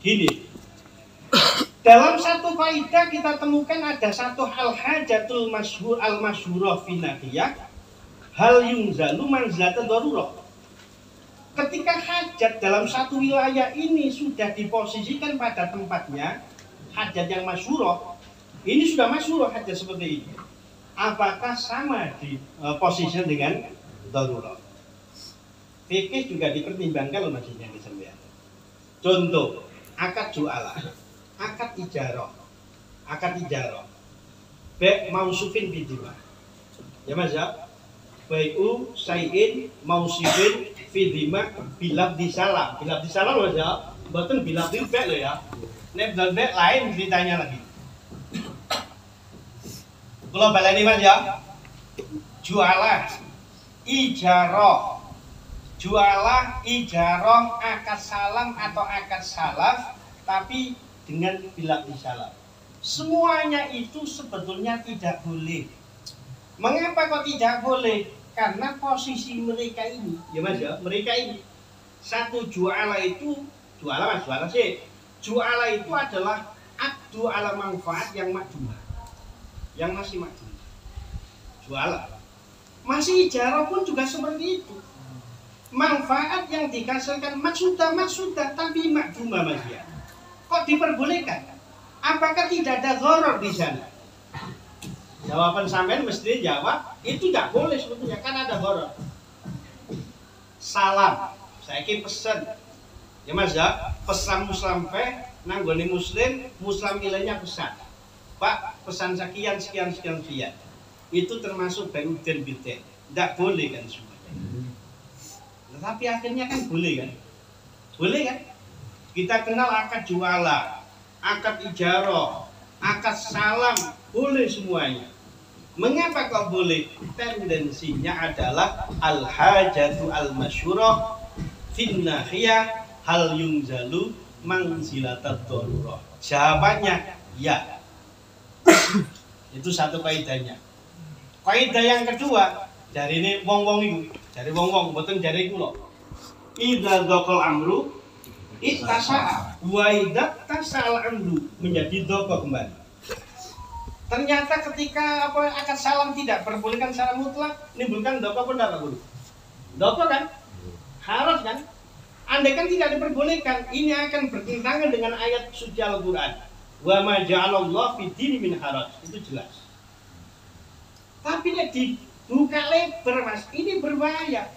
Gini, dalam satu kaidah kita temukan ada satu al-hajatul masyhur al-masyhurah fi nahiyah hal yunzalu manzilata darurah. Ketika hajat dalam satu wilayah ini sudah diposisikan pada tempatnya, hajat yang masyhurah, ini sudah masyhurah hajat seperti ini. Apakah sama di posisi dengan darurah? Fikih juga dipertimbangkan loh maksudnya disampaikan. Contoh, akad jualah, akad ijarah, baik mausufin bidimah. Ya Mas ya, bai'u sayin mausufin bidimah bilab disalam Mas ya, betul bilab dilbek loh ya. Nek dilbek lain ceritanya lagi. Kalau baleni Mas ya, jualah, ijarah, akad salam atau akad salaf, tapi dengan bilab disalam. Semuanya itu sebetulnya tidak boleh. Mengapa kok tidak boleh? Karena posisi mereka ini, ya Mas ya, mereka ini satu jualah itu adalah akdu ala manfaat yang makjumah, yang masih makjumah. Jualah. Masih ijarah pun juga seperti itu. Manfaat yang dikhasilkan maksudah, tapi makjumah Mas ya. Kok diperbolehkan? Apakah tidak ada gharar di sana? Jawaban sampean mesti jawab itu tidak boleh sebetulnya, kan ada gharar. Salam, saya pesan, ya Mas ya, pesan muslim nanggone muslim ilahnya pesan. Pak, pesan sekian. Itu termasuk bai'udin bid'ah. Tidak boleh kan semuanya. Tetapi akhirnya kan boleh kan? Boleh kan? Kita kenal akad jualah, akad ijarah, akad salam, boleh semuanya. Mengapa kok boleh? Tendensinya adalah al-hajatu al-masyhurah fin nahiyah hal yunzalu manzilatat darurah. Jawabannya ya. Itu satu kaidahnya. Kaidah yang kedua, dari ini wong-wong itu, dari wong-wong, mboten dari kula. Idza dzaqal amru ittasa wa idza tasal amru, menjadi dzaq kembali. Ternyata ketika akad salam tidak diperbolehkan secara mutlak, menimbulkan dzaq apa enggak Guru? Dzaq kan? Harus kan? Andai kan tidak diperbolehkan, ini akan bertentangan dengan ayat suci Al-Qur'an. Wa ma ja'alallahu fid dini min haraj, itu jelas. Tapi nek dibuka lebar Mas, ini berbahaya.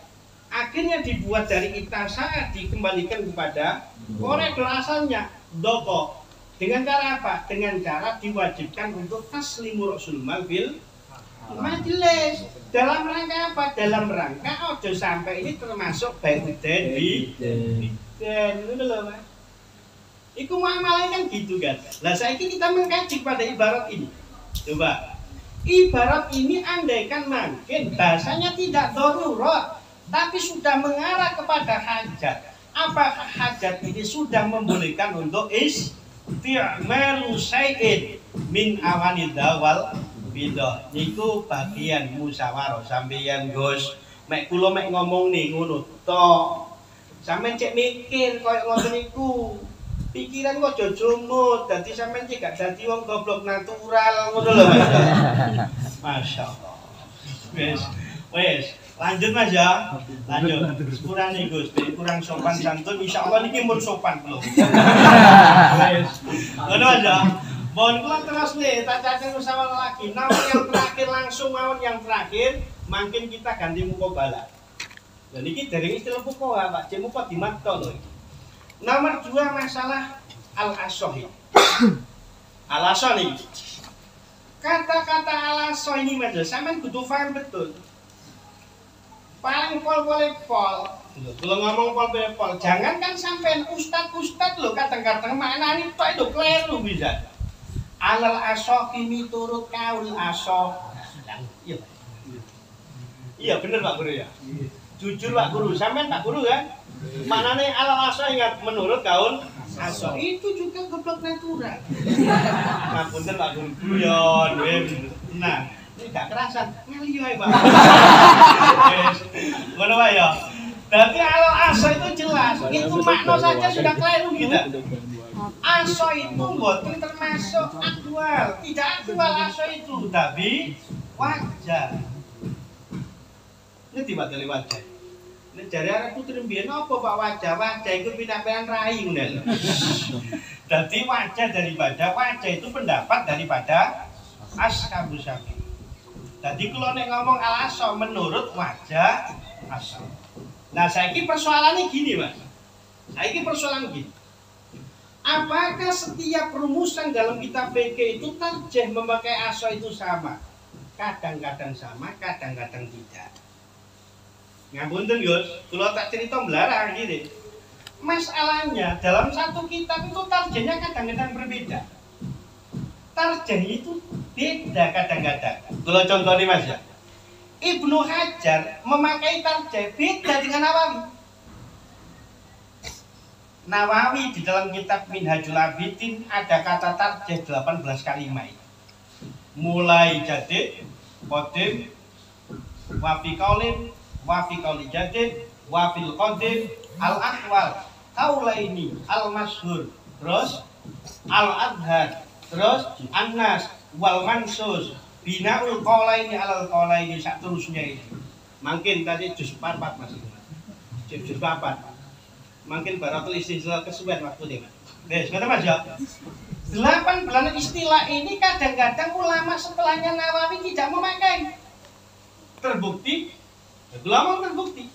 Akhirnya dibuat dari itasa dikembalikan kepada koridor asalnya doko. Dengan cara apa? Dengan cara diwajibkan untuk taslimur rasul bil majelis. Dalam rangka apa? Dalam rangka ojo sampai ini termasuk bai'udin bid'ah. Itu lho Mas. Iku muamalah kan gitu kan. Lah saiki kita mengkaji pada ibarat ini. Coba. Ibarat ini andaikan mungkin bahasanya tidak darurat, tapi sudah mengarah kepada hajat. Apakah hajat ini sudah membolehkan untuk isti'malu syai'in min awanid dawal bidah? Niku bagian musyawarah sampeyan Gus. Mek kula mek ngomong nih ngono tok. Sampeyan cek mikir koyo ngoten niku. Pikiran kok aja jumut, dadi sampeyan cek gak dadi wong goblok natural ngono lho Mas. Masyaallah. Wes, lanjut Mas ya. Lanjut. Kurang nih Gus, kurang sopan santun. Insyaallah niki mun sopan kula. Wes. Ngono aja. Mohon kula terus nih, tak cacaken musyawarah lagi. Namun yang terakhir langsung mawon yang terakhir, mungkin kita ganti mukobala. Dan ini dari istilah mukoha Pak, cek mukoh di makto lho. Nomor 2 masalah al-asohi. Al-asoh nih. Kata-kata al-asoh ini Mas, sampean kudu paham betul. Paling pol boleh pol. Kalau ngomong pol boleh pol, jangan kan sampean ustad lho kadang-kadang maknane tok itu kleru bisa. Alal asohi miturut kaul asoh. Iya. Iya bener Pak Guru ya. Jujur Pak Guru, sampean Pak Guru kan? Maknanya alal asoh ingat menurut kaul asoh itu juga goblok natural. Nah punten Pak Guru guyon, nah ini gak kerasan ngaliyo ae Pak. Ngono Pak ya. Berarti al aso itu jelas, itu makna saja sudah keliru kita. Aso itu bukan termasuk aktual, tidak aktual aso itu, tapi wajah. Ini tiba dari wajah. Ini jari arah putri mbiyen apa Pak wajah? Wajah itu pindah-pindah rai ngono lho. Jadi wajah daripada wajah itu pendapat daripada Ashabus Syafi'i. Jadi kalau nek ngomong al aso menurut wajah aso. Nah, saiki persoalannya gini, Mas. Saiki persoalan gini. Apakah setiap rumusan dalam kitab fikih itu tarjih memakai aso itu sama? Kadang-kadang sama, kadang-kadang tidak. Ngapunten, Gus, kalau tak cerita melarang gini. Masalahnya dalam satu kitab itu tarjihnya kadang-kadang berbeda. Tarjih itu beda kadang-kadang. Kalau contohnya Mas ya. Ibnu Hajar memakai tarjih beda dengan Nawawi. Nawawi di dalam kitab Minhajul Abidin ada kata tarjih 18 kalimat. Mulai jadid, qadim, wa fi qaulin, wa fi qauli jadid, wa fil qadim, al ahwal, qaulaini, al masyhur, terus al adhar, terus annas wal mansus, binaul qaulaini alal qaulaini sak terusnya itu. Mungkin tadi juz 4 Mas. Juz 4. Mungkin baratul istilah kesuwen waktu ini, Mas. Wes, kata Mas ya. 8 istilah ini kadang-kadang ulama setelahnya Nawawi tidak memakai. Terbukti, ulama terbukti.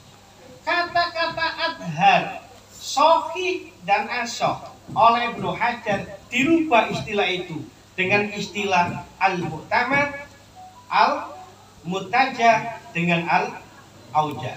Kata-kata adhar, sohi dan asoh oleh Ibnu Hajar dirubah istilah itu dengan istilah al-mu'tamad, al-mutaja dengan al-auja.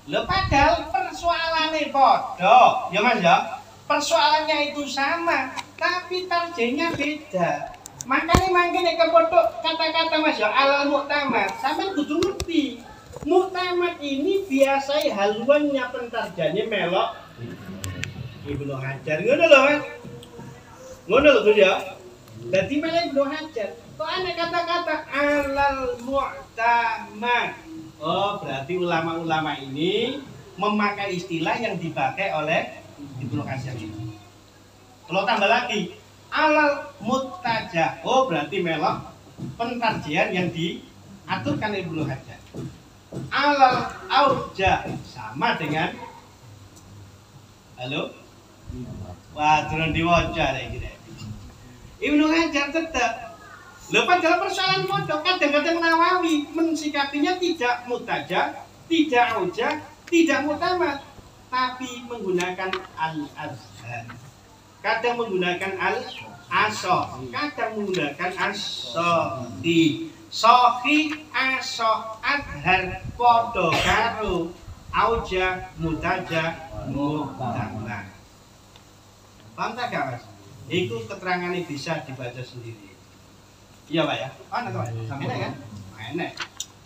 Lho padahal persoalannya bodoh, ya Mas ya. Persoalannya itu sama, tapi tarjihnya beda. Makanya mangkene kepodok kata-kata Mas ya al-mu'tamad, sampean kudu ngerti. Mu'tamad ini biasanya haluannya pentarjanya melok Ibnu Hajar. Ngono lho Mas. Ngono lho Gus ya. Dadi melok Ibnu Hajar. Kok ana kata-kata al-mu'tamad. Oh, berarti ulama-ulama ini memakai istilah yang dipakai oleh Ibnu Hajar itu. Kalau tambah lagi alal muttaja, oh berarti melok pentarjian yang diaturkan Ibnu Hajar. Alal auja sama dengan halo. Wah, turun diwaca iki. Ibnu Hajar tetap. Lepas dalam persoalan bodoh, kadang-kadang Nawawi mensikapinya tidak mutaja, tidak auja, tidak mutamad, tapi menggunakan al-azhar. Kadang menggunakan al-asoh, kadang menggunakan as-sohi. Sohi, asoh, adhar, podo, karo, auja, mutaja, mutamad. Paham tak Mas? Itu keterangannya bisa dibaca sendiri. Iya Pak ya? Ana to, sampe kan? Enak.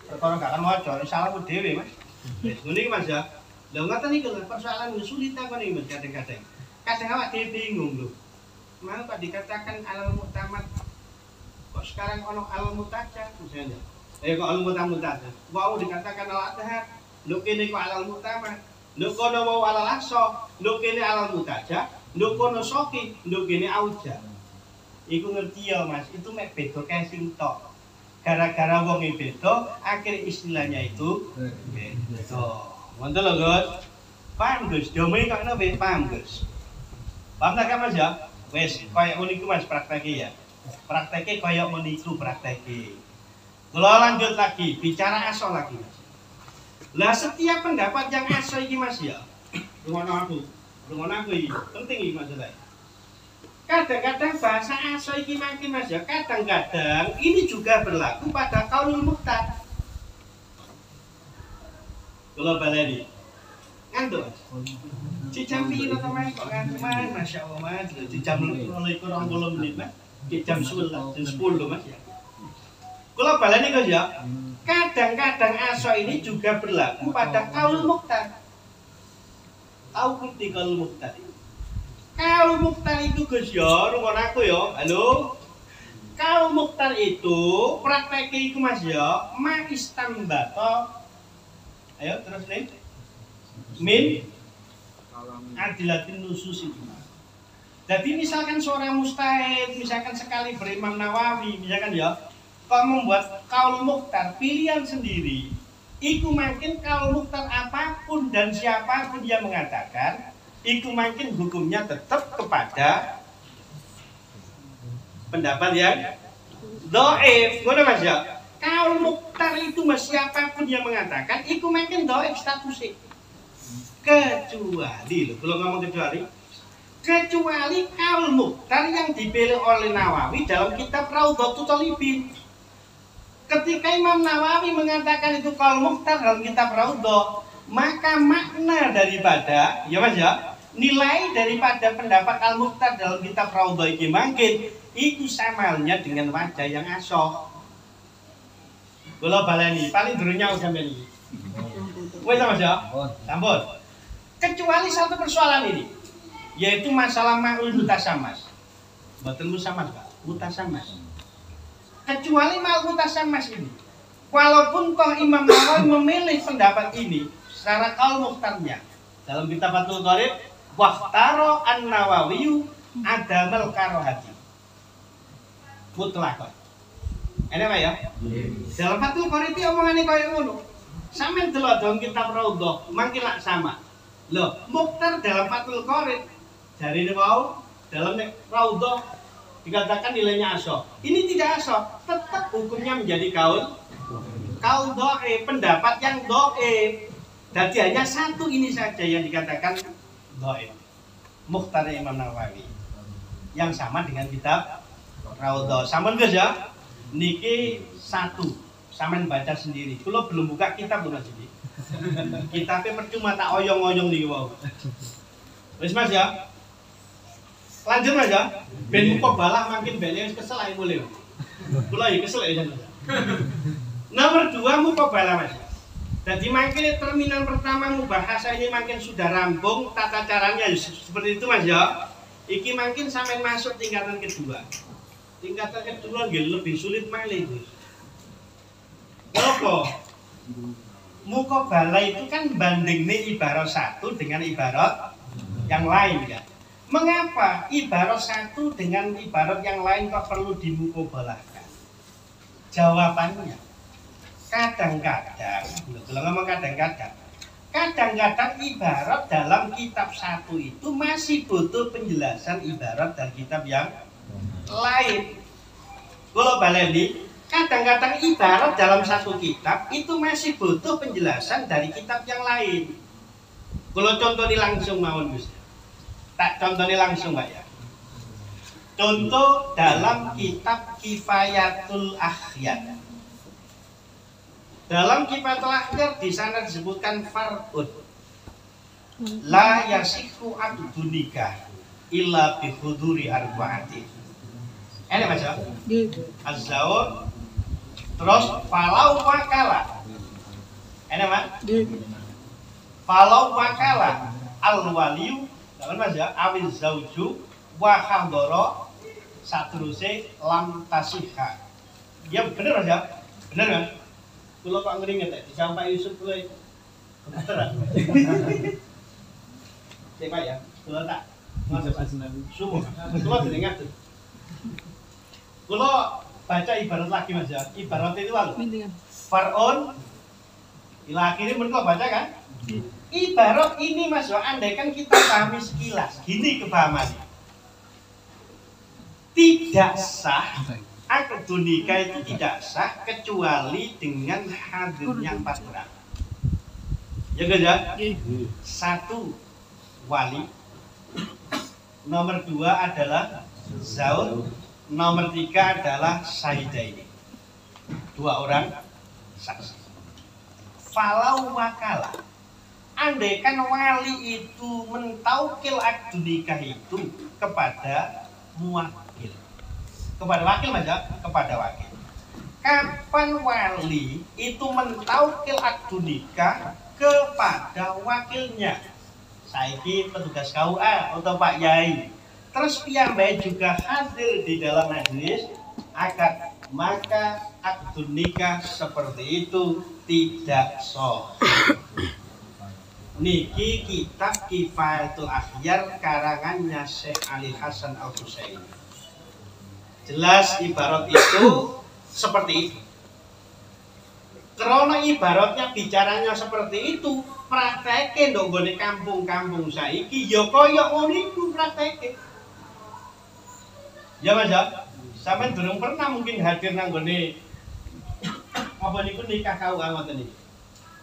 Perkara gak kan waca, salahmu dhewe, Mas. Wis ngene iki Mas ya. Lha ngoten iki lho persoalan sulit takon iki Mas kadang-kadang. Kadang awak dhewe bingung lho. Mau kok dikatakan alal mu'tamad. Kok sekarang ono al mutaja misalnya. Kok al mutamad. Mau dikatakan al adhar. Lho kene kok alal mu'tamad. Lho kono mau alal aso. Lho kene alal mutaja. Lho kono soki. Lho kene auja. Iku ngerti ya Mas, itu mek beda casing tok. Gara-gara wong beda, akhir istilahnya itu beda. Ngoten lho, Gus. Paham, Gus? Domene kok ngene paham, Gus. Paham tak Mas ya? Wes, koyo ngono iku Mas prakteke ya. Prakteke koyo ngono iku prakteke. Kula lanjut lagi, bicara aso lagi, Mas. Lah setiap pendapat yang aso iki Mas ya. Rungono aku iki, penting iki masalahnya. Kadang-kadang bahasa aso iki makin Mas ya, kadang-kadang ini juga berlaku pada kaulul muqtad. Kalau baleni. Ngantuk Mas. Jam piro to Mas kok ngantuk Mas? Masyaallah Mas, jam 20 menit Mas. Jam 11, jam 10 Mas ya. Kalau baleni Mas ya, kadang-kadang aso ini juga berlaku pada kaulul muqtad. Tahu ngerti kaulul muqtad? Kalau mukhtar itu Gus ya, rungokno aku ya. Halo. Kalau mukhtar itu prakteknya itu Mas ya, ma istambato. Ayo terus nih. min adilatin nusus itu. Jadi misalkan seorang mustahid, misalkan sekali berimam Nawawi, misalkan ya, kalau membuat kaul mukhtar pilihan sendiri, iku makin kaul mukhtar apapun dan siapapun yang mengatakan, iku makin hukumnya tetap kepada pendapat yang dhaif. Ngono Mas ya. Kaul mukhtar itu Mas, siapapun yang mengatakan, iku makin dhaif statusnya. Kecuali, kalau ngomong kecuali kaul mukhtar yang dipilih oleh Nawawi dalam kitab Raudhatul Thalibin. Ketika Imam Nawawi mengatakan itu kaul mukhtar dalam kitab Raudhah, maka makna daripada, ya Mas ya, nilai daripada pendapat al mukhtar dalam kitab Raudhah ini mungkin itu samalnya dengan wajah yang asoh. Kalau baleni paling durunya udah meni. Wes Mas ya, sampun. Kecuali satu persoalan ini, yaitu masalah ma'ul mutasamas. Mboten musamas, Pak. Mutasamas. Kecuali ma'ul mutasamas ini. Walaupun toh Imam Nawawi memilih pendapat ini secara kaul mukhtarnya dalam kitab Fathul Qorib, waqtaro an-Nawawi adamal karohati. Mutlaqan. Ini Pak ya? Dalam Fathul Qorib itu omongane kaya ngono. Sampeyan delok dalam kitab Raudhah, mangke lak sama. Loh, mukhtar dalam Fathul Qorib dari wau dalam Raudhah dikatakan nilainya asoh. Ini tidak asoh, tetap hukumnya menjadi kaul dhaif, pendapat yang dhaif. Jadi hanya satu ini saja yang dikatakan dhaif. Mukhtar Imam Nawawi yang sama dengan kitab Raudhah. Sampun guys ya. Niki satu, sampean baca sendiri. Kalau belum buka kitab Mas iki. Kitabnya percuma tak oyong-oyong nih wow. Wis Mas ya. Lanjut Mas ya. Ben muka balah makin bene wis kesel ae mulai. Kula iki kesel ya. Nomor 2 muka balah Mas. Jadi makin terminal pertama mubahasa ini makin sudah rampung tata caranya seperti itu Mas ya. Iki makin sampai masuk tingkatan kedua. Tingkatan kedua lebih sulit malih Gus. Kenapa? Mukobala itu kan bandingnya ibarat satu dengan ibarat yang lain kan. Mengapa ibarat satu dengan ibarat yang lain kok perlu dimukobalakan? Jawabannya, kadang-kadang, kalau ngomong kadang-kadang ibarat dalam kitab satu itu masih butuh penjelasan ibarat dari kitab yang lain. Kalau baleni, kadang-kadang ibarat dalam satu kitab itu masih butuh penjelasan dari kitab yang lain. Kalau contohnya langsung mawon Gus. Tak contohnya langsung Pak ya. Contoh dalam kitab Kifayatul Akhyar. Dalam Kifayatul Akhyar di sana disebutkan far'ud. La yasihu aqdun nikah illa bi huduri arba'atin. Ini Mas ya. Az-zawj terus falau wakala. Enak Mas? Falau wakala al-waliyu, kan Mas ya, awil zauju wa hadara satruse lam tasihha. Ya bener Mas ya? Bener kan? Kula kok ngringet disampaikan Yusuf kula. Bener. Cek Pak ya. Kula tak masuk sumuh. Kula dengar tuh. Kula baca ibarat lagi Mas ya. Ibarat itu lalu far'un ila akhirnya mereka baca kan? Ibarat ini Mas ya, andaikan kita pahami sekilas, gini kepahamannya. Tidak sah, akad nikah itu tidak sah kecuali dengan hadirnya 4 orang. Ya guys ya? Satu wali, nomor 2 adalah zauj, nomor 3 adalah syahidaini. 2 orang saksi. Falau wakala, andaikan wali itu mentaukil akad nikah itu kepada muwakil, kepada wakil Mas ya, kepada wakil. Kapan wali itu mentaukil akad nikah kepada wakilnya? Saiki petugas KUA atau Pak Yai. Terus piyambake juga hadir di dalam majelis akad, maka akad nikah seperti itu tidak sah. Niki kitab Kifayatul Akhyar karangannya Syekh Ali Hasan Al-Husaini. Jelas ibarat itu seperti itu. Karena ibaratnya bicaranya seperti itu, praktekin dong gone kampung-kampung saiki ya kaya ngono iku prakteke. Ya Mas ya. Sampeyan durung pernah mungkin hadir nang gone apa niku nikah KUA ngoten iki.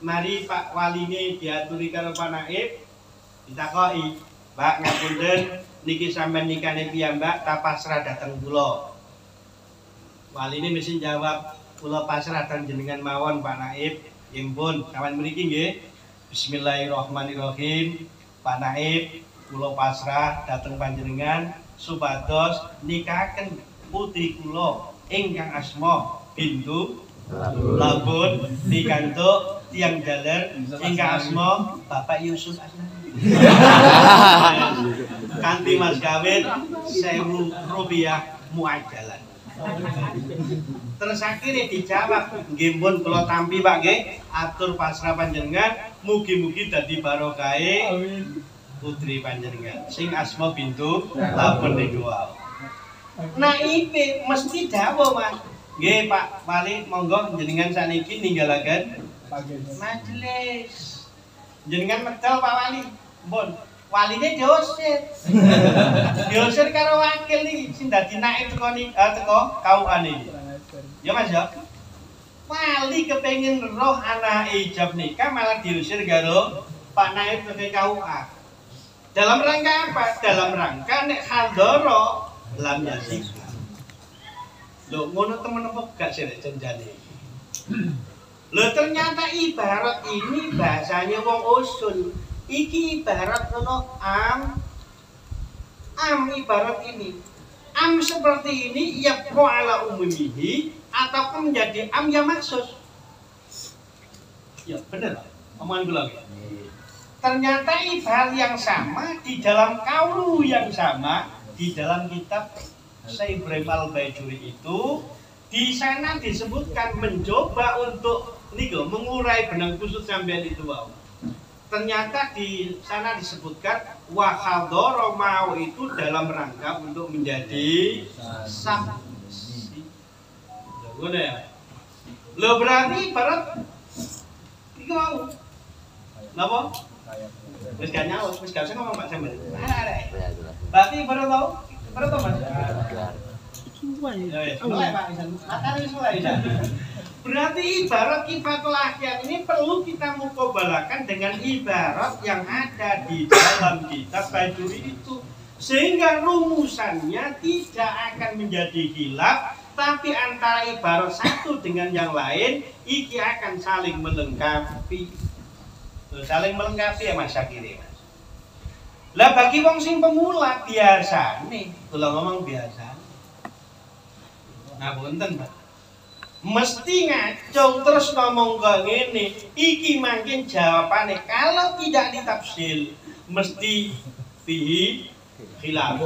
Mari Pak Waline diaturi karo Pak Naib, ditakoki, "Mbak ngapunten niki sampean nikahne piyambak ta pasrah dateng kula?" Waline mesti jawab, "Kula pasrah dateng jenengan mawon Pak Naib." Impun, kawan mriki nggih. Bismillahirrahmanirrahim. Pak Naib, kula pasrah dateng panjenengan supados nikahaken putri kula ingkang asma Bintu Labun dikantuk tiang jaler ingkang asma Bapak Yusuf Asnawi. Kanthi mas kawin 1000 rupiah muajalan. Terus akhirnya dijawab, nggih pun kula tampi Pak nggih, atur pasrah panjenengan, mugi-mugi dadi barokahe putri panjenengan sing asma Bintu Labun niku wae. Nah iki mesti dawuh Mas. Nggih Pak Wali, monggo jenengan saniki ninggalaken majelis. Jenengan medal Pak Wali. Mpun, waline diusir. Diusir karo wakil niki sing dadi naib teko KUA niki. Ya Mas ya. Wali kepengin roh anak ijab nikah malah diusir karo Pak Naib teko KUA. Dalam rangka apa? Dalam rangka nek hadoro lam yasik. Lho ngono temen apa gak sih janjane iki. Lho ternyata ibarat ini bahasanya wong usul. Iki ibarat ngono am ibarat ini. Am seperti ini ya ala umumihi ataupun menjadi am yang maksus. Ya benar. Omongan kula iki. Ternyata ibarat yang sama di dalam kaulu yang sama di dalam kitab Syekh Ibrahim Al-Baijuri itu di sana disebutkan mencoba untuk niku mengurai benang kusut sampean itu wow. Ternyata di sana disebutkan wahadoro mau itu dalam rangka untuk menjadi saksi. Ngono ya. Lo berarti ibarat iku mau. Napa? Wis gak nyaut, wis gak usah ngomong Pak sampean. Berarti baru tahu? Baru tahu Mas? Berarti ibarat Kifatul Akhyar ini perlu kita mukobalakan dengan ibarat yang ada di dalam kitab Baijuri itu, sehingga rumusannya tidak akan menjadi khilaf, tapi antara ibarat satu dengan yang lain iki akan saling melengkapi. Saling melengkapi ya Mas Syakiri. Lah bagi wong sing pemula biasa nih, kalau ngomong biasa. Nah punten Pak. Mesti ngacung terus ngomong kok ngene, iki mungkin jawabane kalau tidak ditafsir mesti fihi khilaf.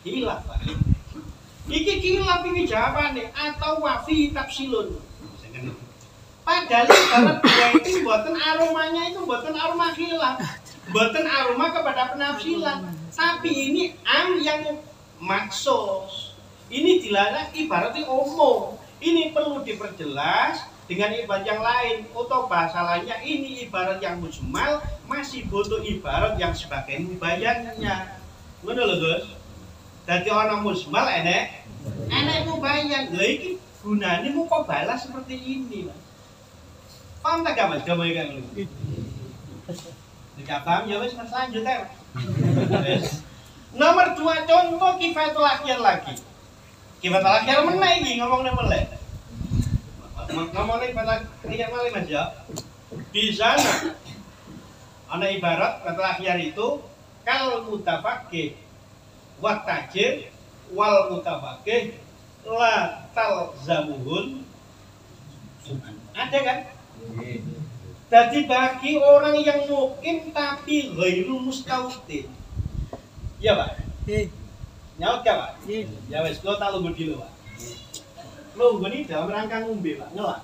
Khilaf. Iki khilaf ini jawabane atau wa fi tafsilun. Padahal ibarat dua itu buatan aromanya itu buatan aroma khilaf. Buatan aroma kepada penafsiran, tapi ini am yang maksus. Ini dilarang ibaratnya umum. Ini perlu diperjelas dengan ibarat yang lain. Atau bahasa lainnya ini ibarat yang mujmal masih butuh ibarat yang sebagai mubayannya. Ngono lho Gus. Dadi ana mujmal enek mubayan. Lha iki gunane muqabalah seperti ini, Mas. Paham tak Mas? Gawe kan lho. Tidak paham ya wis Mas lanjut ya. Nomor 2 contoh Kifatul Akhyar lagi. Kifatul Akhyar meneh iki ngomongnya meleh. Ngomongnya Kifatul Akhyar meleh Mas ya. Di sana ana ibarat Kifatul Akhyar itu kal mutafaqih wa tajir wal mutafaqih la talzamuhun. Ada kan? Jadi bagi orang yang mukim tapi ghairu mustautin. Iya Pak? Nyaut gak Pak? Ya wes, kalau tak lunggu dulu Pak. Lunggu ini dalam rangka ngombe Pak, ngelak.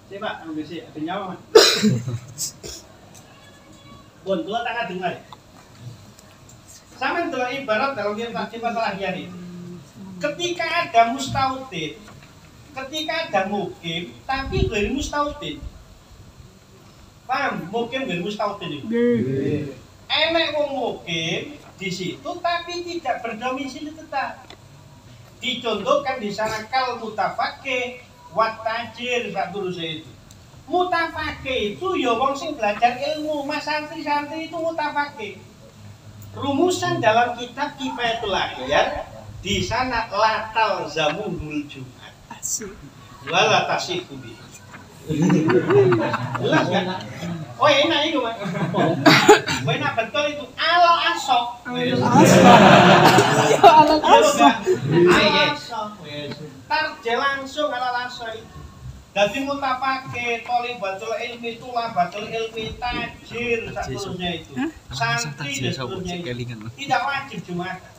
Sih Pak, ambil sih, ada nyawa Pak. Pun kula tak dengar. Sama dalam ibarat dalam kitab lahir itu. Ketika ada mustautin, ketika ada mukim, tapi ghair mustautin. Paham? Mukim ghair mustautin itu. Enek wong mukim di situ tapi tidak berdomisili tetap. Dicontohkan di sana kal mutafaqih wat tajir saturuse itu. Mutafaqih itu ya wong sing belajar ilmu, mas santri-santri itu mutafaqih. Rumusan dalam kitab Kifayatul Akhyar di sana latal zamuhul Jumat. Wala tasihu bi. Jelas kan? Oh enak itu Mas. Oh enak betul itu alal asok. Ya alal asok. Tarje langsung alal asok itu. Dadi mutafaqih, thalibatul ilmi, tulabatul ilmi, tajir, seterusnya itu. Santri dan seterusnya itu. Tidak wajib Jumatan.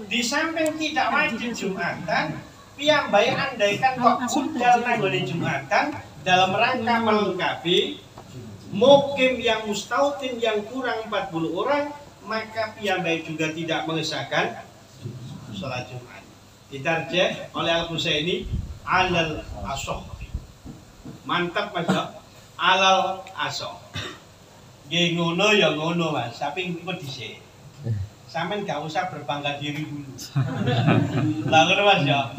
Di samping tidak wajib Jumatan, piyambai andaikan kok budal nanggone Jumatan dalam rangka melengkapi mukim yang mustautin yang kurang 40 orang, maka piyambai juga tidak mengesahkan sholat Jumat. Ditarjih oleh Al-Husaini alal asoh. Mantap Mas ya. Alal asoh. Nggih ngono ya ngono Mas, tapi engko dhisik. Sampeyan gak usah berbangga diri dulu. Lah ngono Mas ya.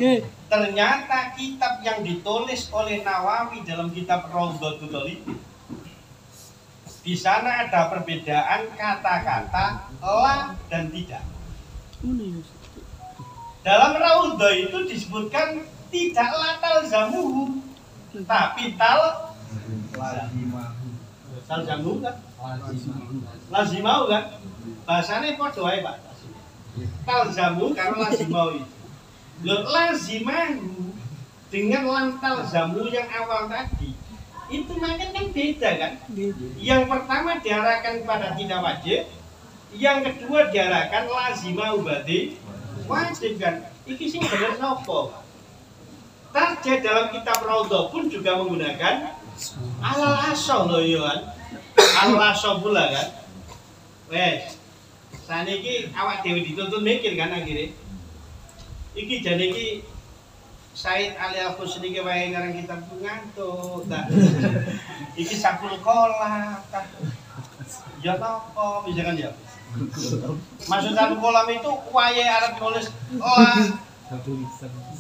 Ternyata kitab yang ditulis oleh Nawawi dalam kitab Raudhatul Talibin, di sana ada perbedaan kata-kata la dan tidak. Dalam Raudhah itu disebutkan tidak latal zamuhu, tapi tal zamuhu kan? Lazimau kan? Bahasanya podo ae Pak. Tal zamuhu karo lazimau itu. Loh, lazimahu dengan lantal zamuhu yang awal tadi itu makin kan beda kan? Yang pertama diarahkan pada tidak wajib, yang kedua diarahkan lazimau berarti wajib kan? Iki sing bener napa? Tarjih dalam kitab Raudhah pun juga menggunakan alal asal loh ya kan? Alal asal pula kan? Wes, saniki awak dhewe dituntut mikir kan akhirnya. Iki jane iki Said Ali Al-Husni ki wae ngarang kitab ngantuk ta. Iki sakul kolam ta. Ya napa misalkan ya. Maksud sakul kolam itu wae arep nulis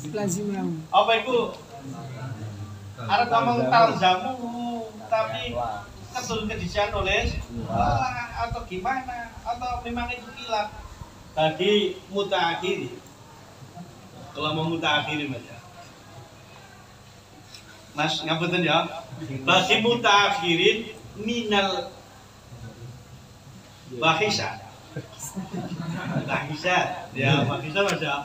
Lazimau. apa itu? Arep ngomong talzamu tapi ketul kedisian nulis atau gimana atau memang itu kilap. Tadi mutaakhir. Kalau mau mutaakhirin aja. Mas ngapunten ya. Bagi mutaakhirin minal bahisa. Bahisa. Ya, bahisa Mas ya.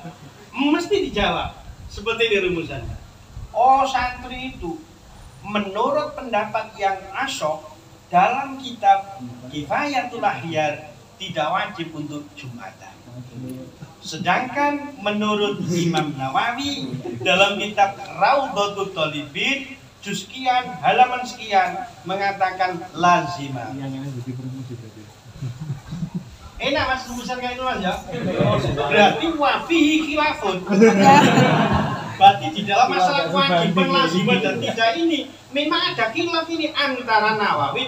Mesti dijawab seperti di rumusannya. Oh, santri itu menurut pendapat yang asyok dalam kitab Kifayatul Akhyar tidak wajib untuk Jumatan. Sedangkan menurut Imam Nawawi dalam kitab Raudhatul Talibin juz sekian halaman sekian mengatakan lazimah. Enak Mas rumusan kayak itu Mas ya. Berarti wafihi khilafun. Berarti di dalam masalah kewajiban lazimah dan tidak ini memang ada khilaf ini antara Nawawi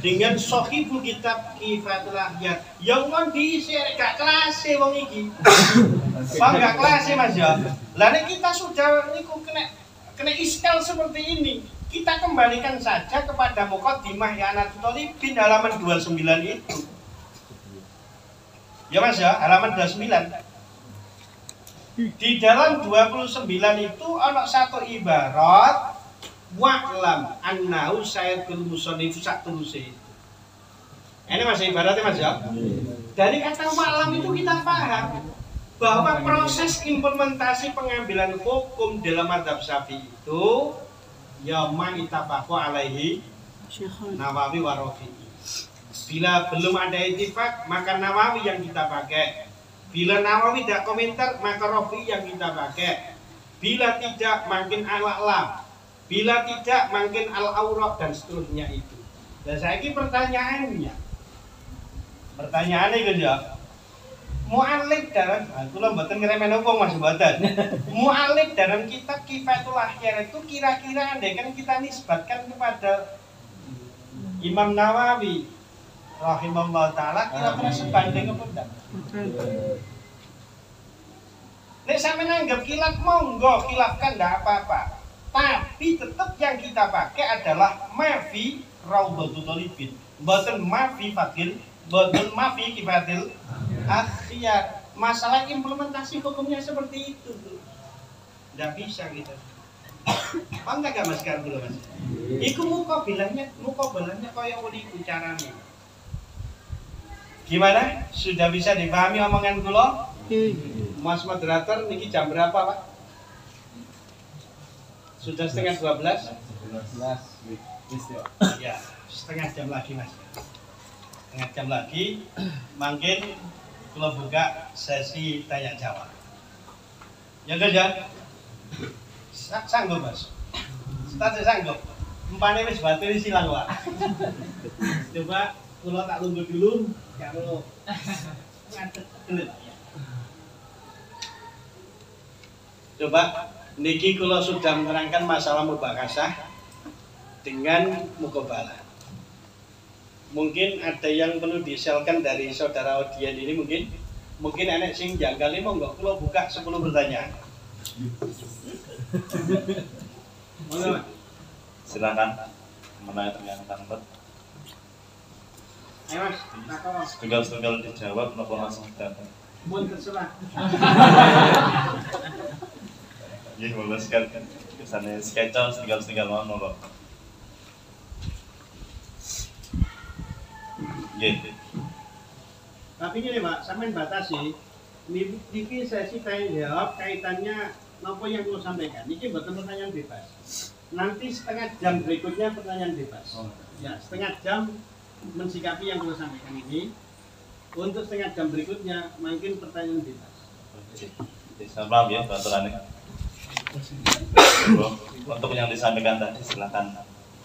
dengan sahibul kitab Kifayatul Akhyar yang kon diisi gak kelas wong iki. Bang gak kelas Mas ya. Lah nek kita sudah niku kena iskal seperti ini, kita kembalikan saja kepada Muqaddimah I'anatul Talibin halaman 29 itu. Ya Mas ya, halaman 29. Di dalam 29 itu ana satu ibarat wa'lam annahu sayyidul musannif saturuse. Ini masih ibaratnya Mas ya. Dari kata wa'lam itu kita paham bahwa proses implementasi pengambilan hukum dalam mazhab Syafi'i itu ya ma ittafaqu alaihi Nawawi wa Rafi'i. Bila belum ada ittifaq maka Nawawi yang kita pakai. Bila Nawawi tidak komentar maka Rafi'i yang kita pakai. Bila tidak makin al-a'lam. Bila tidak mungkin al-auraq dan seterusnya itu. Dan saiki pertanyaannya itu ya. Mu'allif dalam kula mboten ngremen wong Mas mboten. Mu'allif dalam kitab Kifatul Ahyar itu kira-kira andaikan kita nisbatkan kepada Imam Nawawi rahimahullah taala kira-kira sebanding apa enggak? Nek sampeyan anggap khilaf monggo khilafkan enggak apa-apa. Tapi tetap yang kita pakai adalah mafi Raudhatul Thalibin. Mboten mafi Fadil, mboten mafi Kifatul Akhyar. Masalah implementasi hukumnya seperti itu tuh. Nggak bisa gitu. Paham nggak Mas sekarang dulu Mas? Iku mukabalahnya kaya uliku caranya. Gimana? Sudah bisa dipahami omongan kula? Mas moderator niki jam berapa Pak? Sudah setengah 12? 12. Ya, setengah jam lagi Mas. Setengah jam lagi, mungkin kalau buka sesi tanya jawab. Ya enggak ya? Sanggup Mas. Status sanggup. Empane wis batin silang Pak. Coba kula tak lungguh dulu karo ngadeg dulu Pak ya. Coba niki kula sudah menerangkan masalah mubakasah dengan muqabalah. Mungkin ada yang perlu diselkan dari saudara audien ini mungkin enek sing janggal monggo kula buka 10 pertanyaan. Silakan menanya yang tangkap. Ayo Mas, takon. Tunggal dijawab napa langsung datang. Mun terserah. Nggih, boleh sekali. Kesane sketsa tunggal mau monggo. Nggih. Tapi ini Pak, sampean batasi. Niki sesi tanya jawab kaitannya napa yang kula sampaikan. Niki mboten pertanyaan bebas. Nanti setengah jam berikutnya pertanyaan bebas. Ya, setengah jam mensikapi yang kula sampaikan ini. Untuk setengah jam berikutnya mungkin pertanyaan bebas. Selamat ya, peraturannya. Untuk yang disampaikan tadi silakan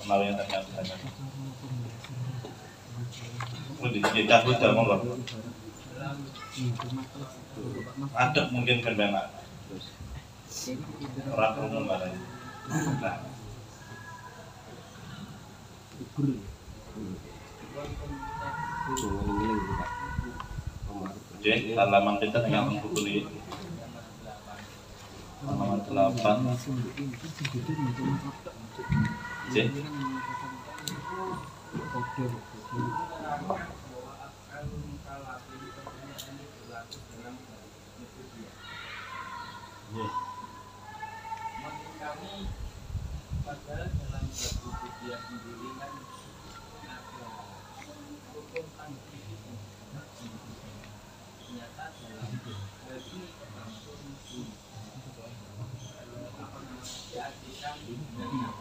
melalui yang tanya. Kita sudah monggo. Ada mungkin berbeda. Orang umum ada. Nah. Oke, halaman kita tinggal buku ini. Halaman 8. Oke. Kami padahal dalam buku dia sendiri kan ada hukum antivis ternyata dalam bagi langsung diartikan dengan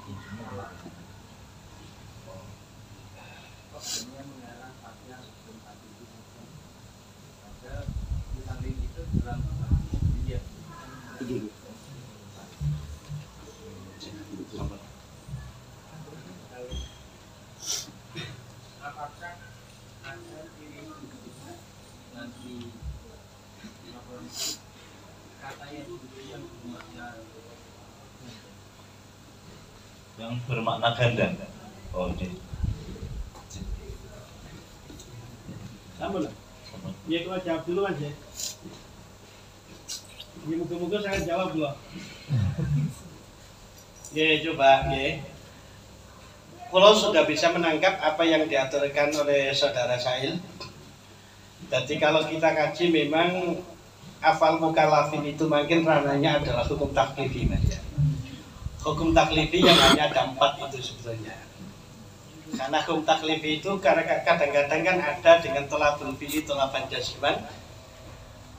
dengan mengarang pada hukum antivis padahal di samping itu dalam dia apakah ada ciri nanti kata yang bermakna ganda. Oh, oke. Sampun. Ya kalau jawab dulu Mas ya. Ya muga-muga saya jawab loh. Ya coba ya. Kalau sudah bisa menangkap apa yang diaturkan oleh saudara Sail. Jadi kalau kita kaji memang afal mukallafin itu mungkin ranahnya adalah hukum taklifi Mas ya. Hukum taklifi yang hanya ada 4 itu sebetulnya. Karena hukum taklifi itu kadang-kadang kan ada dengan tolabul fi'li tolaban jaziman.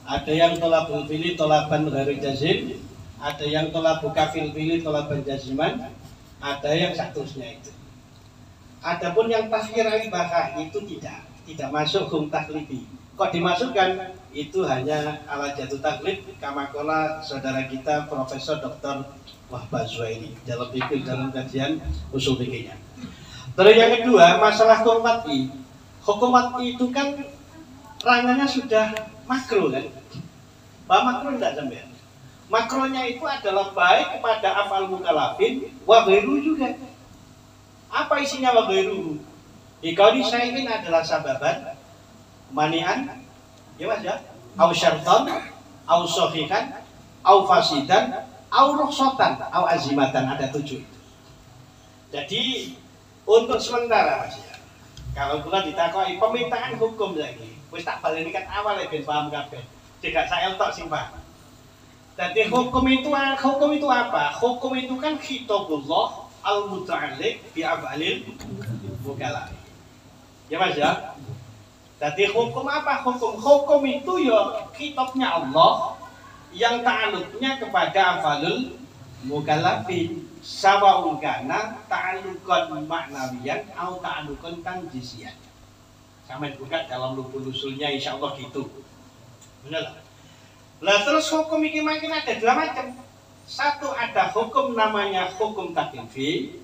Ada yang tolabul fi'li tolaban ghairu jazim, ada yang tolabu kafil fi'li tolaban jaziman, ada yang seterusnya itu. Adapun yang takhir al-ibahah itu tidak masuk hukum taklifi. Kok dimasukkan? Itu hanya ala jatuh taklif kamakola saudara kita Profesor Dr. Wahbah Zuhaili dalam kajian usul fikihnya. Terus yang kedua, masalah hukum wat'i. Hukum wat'i itu kan ranahnya sudah makro kan? Pak makro enggak sampai. Makronya itu adalah baik kepada afal mukallafin wa ghairu juga. Apa isinya wa ghairu? Jika disaikin adalah sababan, manian, ya Mas ya, au syarton, au sohikan, au fasidan, au rukhsatan, au azimatan, ada 7 itu. Jadi untuk sementara Mas ya, kalau kula ditakoi pemintaan hukum lagi, wis tak balenikan awal ben paham kabeh. Jika saya tok sing paham. Jadi hukum itu apa? Hukum itu kan khitabullah al-muta'alliq bi af'alil mukallaf. Ya Mas ya. Jadi hukum apa? Hukum itu ya kitabnya Allah yang ta'alluqnya kepada af'alul mukallafin. Sawa'un kana ta'alluqan ma'nawiyan atau ta'alluqan tanjisiyan. Sama buka dalam lubul usulnya insyaallah gitu. Benar. Lah terus hukum ini makin ada 2 macam. Satu ada hukum namanya hukum taklifi.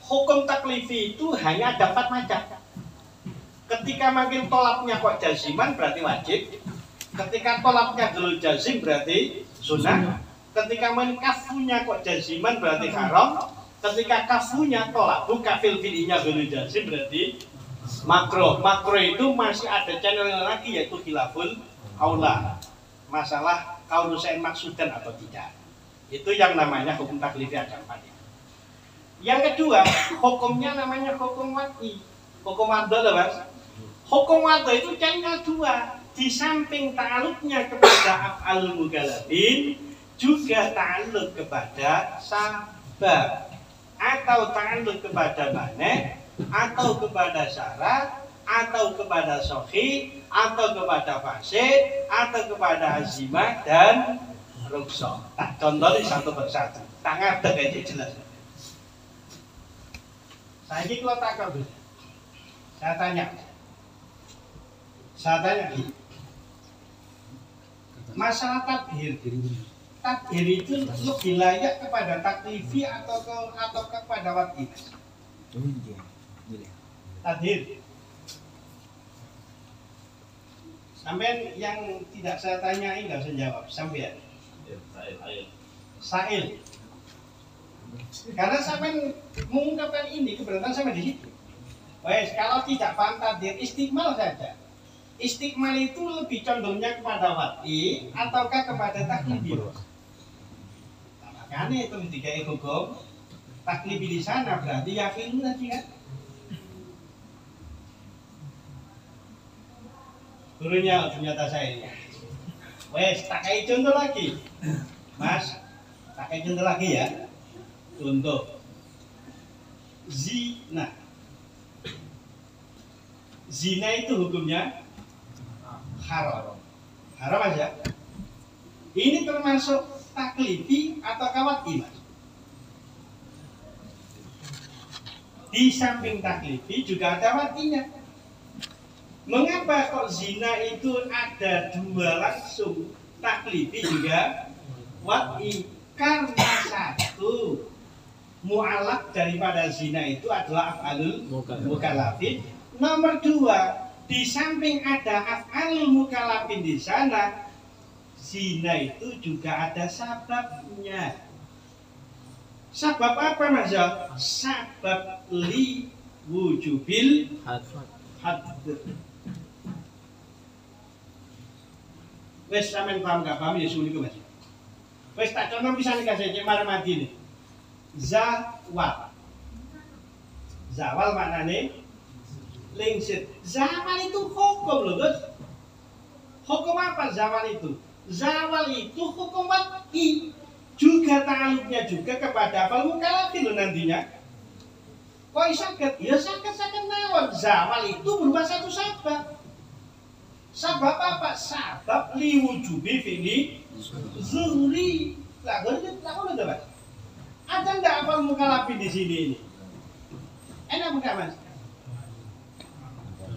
Hukum taklifi itu hanya ada 4 macam. Ketika makin tolaknya kok jaziman berarti wajib. Ketika tolaknya dulu jazim berarti sunnah. Ketika makin kafunya kok jaziman berarti haram. Ketika kafunya tolak buka fil-filinya dulu jazim berarti makro. Makro itu masih ada channel lagi yaitu khilaful aula. Masalah kaunu syai'in maksudan atau tidak. Itu yang namanya hukum taklifi ada 4. Yang kedua, hukumnya namanya hukum wad'i. Hukum wad'i loh Mas. Hukum wad'i itu channel 2. Di samping ta'alluqnya kepada af'alul mukallafin, juga ta'alluq kepada sabab atau ta'alluq kepada mane atau kepada syarat atau kepada sahih atau kepada fasid atau kepada azimah dan rukhsah. Tak contohin satu persatu. Tak ngadeg aja jelas. Saya ini kalau tak kau saya tanya masalah takdir. Takdir itu lebih layak kepada taklifi atau kepada wad'i? Takdir. Sampai yang tidak saya tanyai nggak usah jawab. Sampai Sail. Karena sampai mengungkapkan ini keberatan sampai di situ. Wes, kalau tidak paham takdir istiqmal saja. Istiqmal itu lebih condongnya kepada wad'i ataukah kepada taklifi? Nah, makanya itu ketika hukum taklifi di sana berarti yakin tadi kan? Gurunya ternyata saya ini. Wes, tak kayak contoh lagi, Mas. Tak kayak contoh lagi ya. Contoh zina. Zina itu hukumnya haram. Haram aja. Ini termasuk taklifi atau wad'i, Mas? Di samping taklifi juga ada wad'inya. Mengapa kok zina itu ada 2 langsung, taklifi juga wad'i? Karena satu mu'alaq daripada zina itu adalah af'alul mukallafin. Nomor 2, di samping ada af'alul mukallafin di sana, zina itu juga ada sababnya. Sabab apa Mas? Sabab li wujubil hadd. Wes sampean paham gak paham ya suliku Mas. Wes tak contoh misalnya kasih cek marmati ini. Zawal. Zawal maknanya lingsir. Zawal itu hukum loh Gus. Hukum apa zawal itu? Zawal itu hukum wad'i. Juga ta'alluqnya juga kepada af'al mukallafin loh nantinya. Kok sakit? Ya sakit nawon. Zawal itu berupa satu sabab. Sabab apa? Sabab liwujubi fi'li zuhri. Lah, ngono to, Mas? Ada enggak af'al mukallafin di sini ini? Enak enggak, Mas?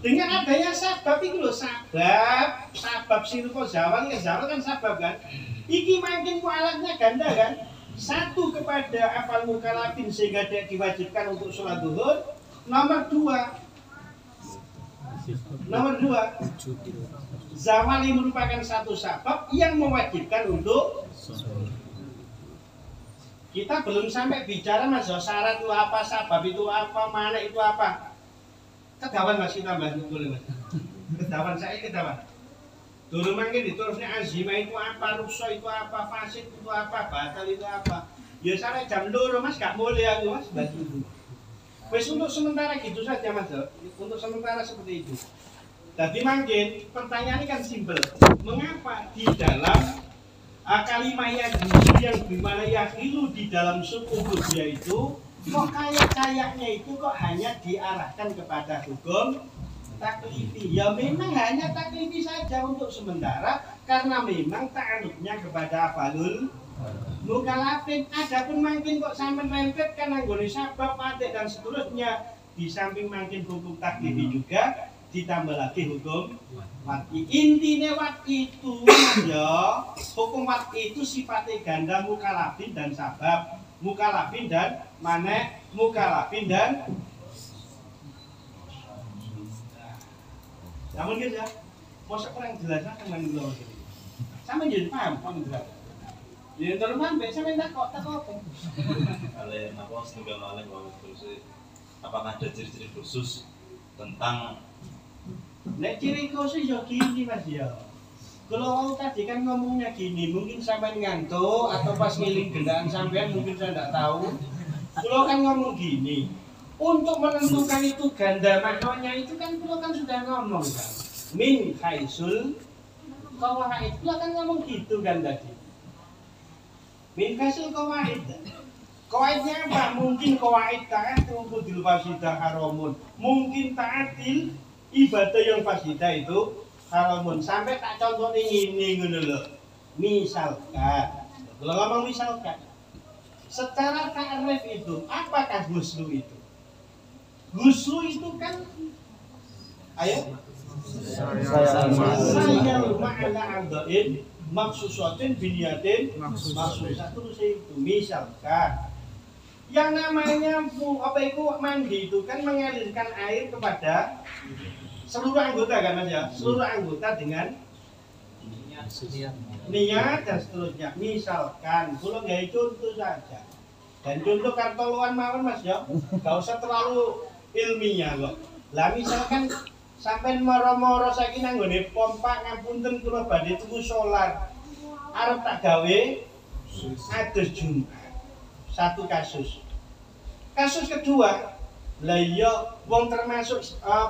Dengan adanya sabab itu loh, sabab sirko zawal kan sabab kan. Iki makin mu'alaknya ganda kan. Satu kepada af'al mukallafin sehingga dia diwajibkan untuk sholat duhur. Nomor dua, zawal ini merupakan satu sebab yang mewajibkan untuk kita belum sampai bicara masalah syarat itu apa, sebab itu apa, mana itu apa. Kedawan masih tambah boleh mas. Kedawan. Dulu mangke ditulisnya azimah itu apa, rukso itu apa, fasid itu apa, batal itu apa. Ya sampai jam 2 mas gak boleh aku mas baju dulu. Wes untuk sementara gitu saja mas. Untuk sementara seperti itu. Jadi mungkin pertanyaannya kan simpel. Mengapa di dalam kalimah yang dimana yahilu di dalam suku dia itu kok kayaknya itu kok hanya diarahkan kepada hukum taklifi? Ya memang hanya taklifi saja untuk sementara karena memang ta'alluqnya kepada afalul mukallafin. Adapun mungkin kok sampai rempet kan anggone sabab mate dan seterusnya, di samping mungkin hukum taklifi juga ditambah lagi hukum wati. Intinya wati itu ya hukum wati itu sifatnya ganda mukallafin dan sabab, mukallafin dan mana mukallafin dan namun guys ya, mau kurang jelasnya dengan dulu sama jadi paham kamu jelas. Ya terus sampai saya minta kok tak apa. Kalau apa setunggal oleh bahwa terus apakah ada ciri-ciri khusus tentang nek ciri khusus ya gini mas ya. Kalau tadi kan ngomongnya gini, mungkin sampai ngantuk atau pas ngiling gendaan sampean mungkin saya tidak tahu. Kalau kan ngomong gini, untuk menentukan itu ganda maknanya itu kan kalau kan sudah ngomong kan. Min haisul qawaid, kalau kan ngomong gitu kan tadi. Min haisul qawaid. Qawaidnya apa? Mungkin qawaid ta'atil qudil fasidah haramun. Mungkin ta'atil ibadah yang fasidah itu haramun. Sampai tak contoh ini ngono lho. Misalkan, kalau ngomong misalkan, secara ta'rif itu apakah ghuslu itu? Ghuslu itu kan ayo saya ma'ala a'dha'in maksusatin biniyatin maksusatun itu. Misalkan yang namanya apa itu mandi itu kan mengalirkan air kepada seluruh anggota kan mas ya, seluruh anggota dengan niat dan seterusnya. Misalkan kalau nggak contoh saja, dan contoh kartoloan mawon mas ya, nggak usah terlalu ilmiah loh. Lah misalkan sampai moro-moro saiki nanggone pompa ngapunten kula badhe tuku solar arep tak gawe adus Jumat. Satu kasus. Kasus kedua, lah iya wong termasuk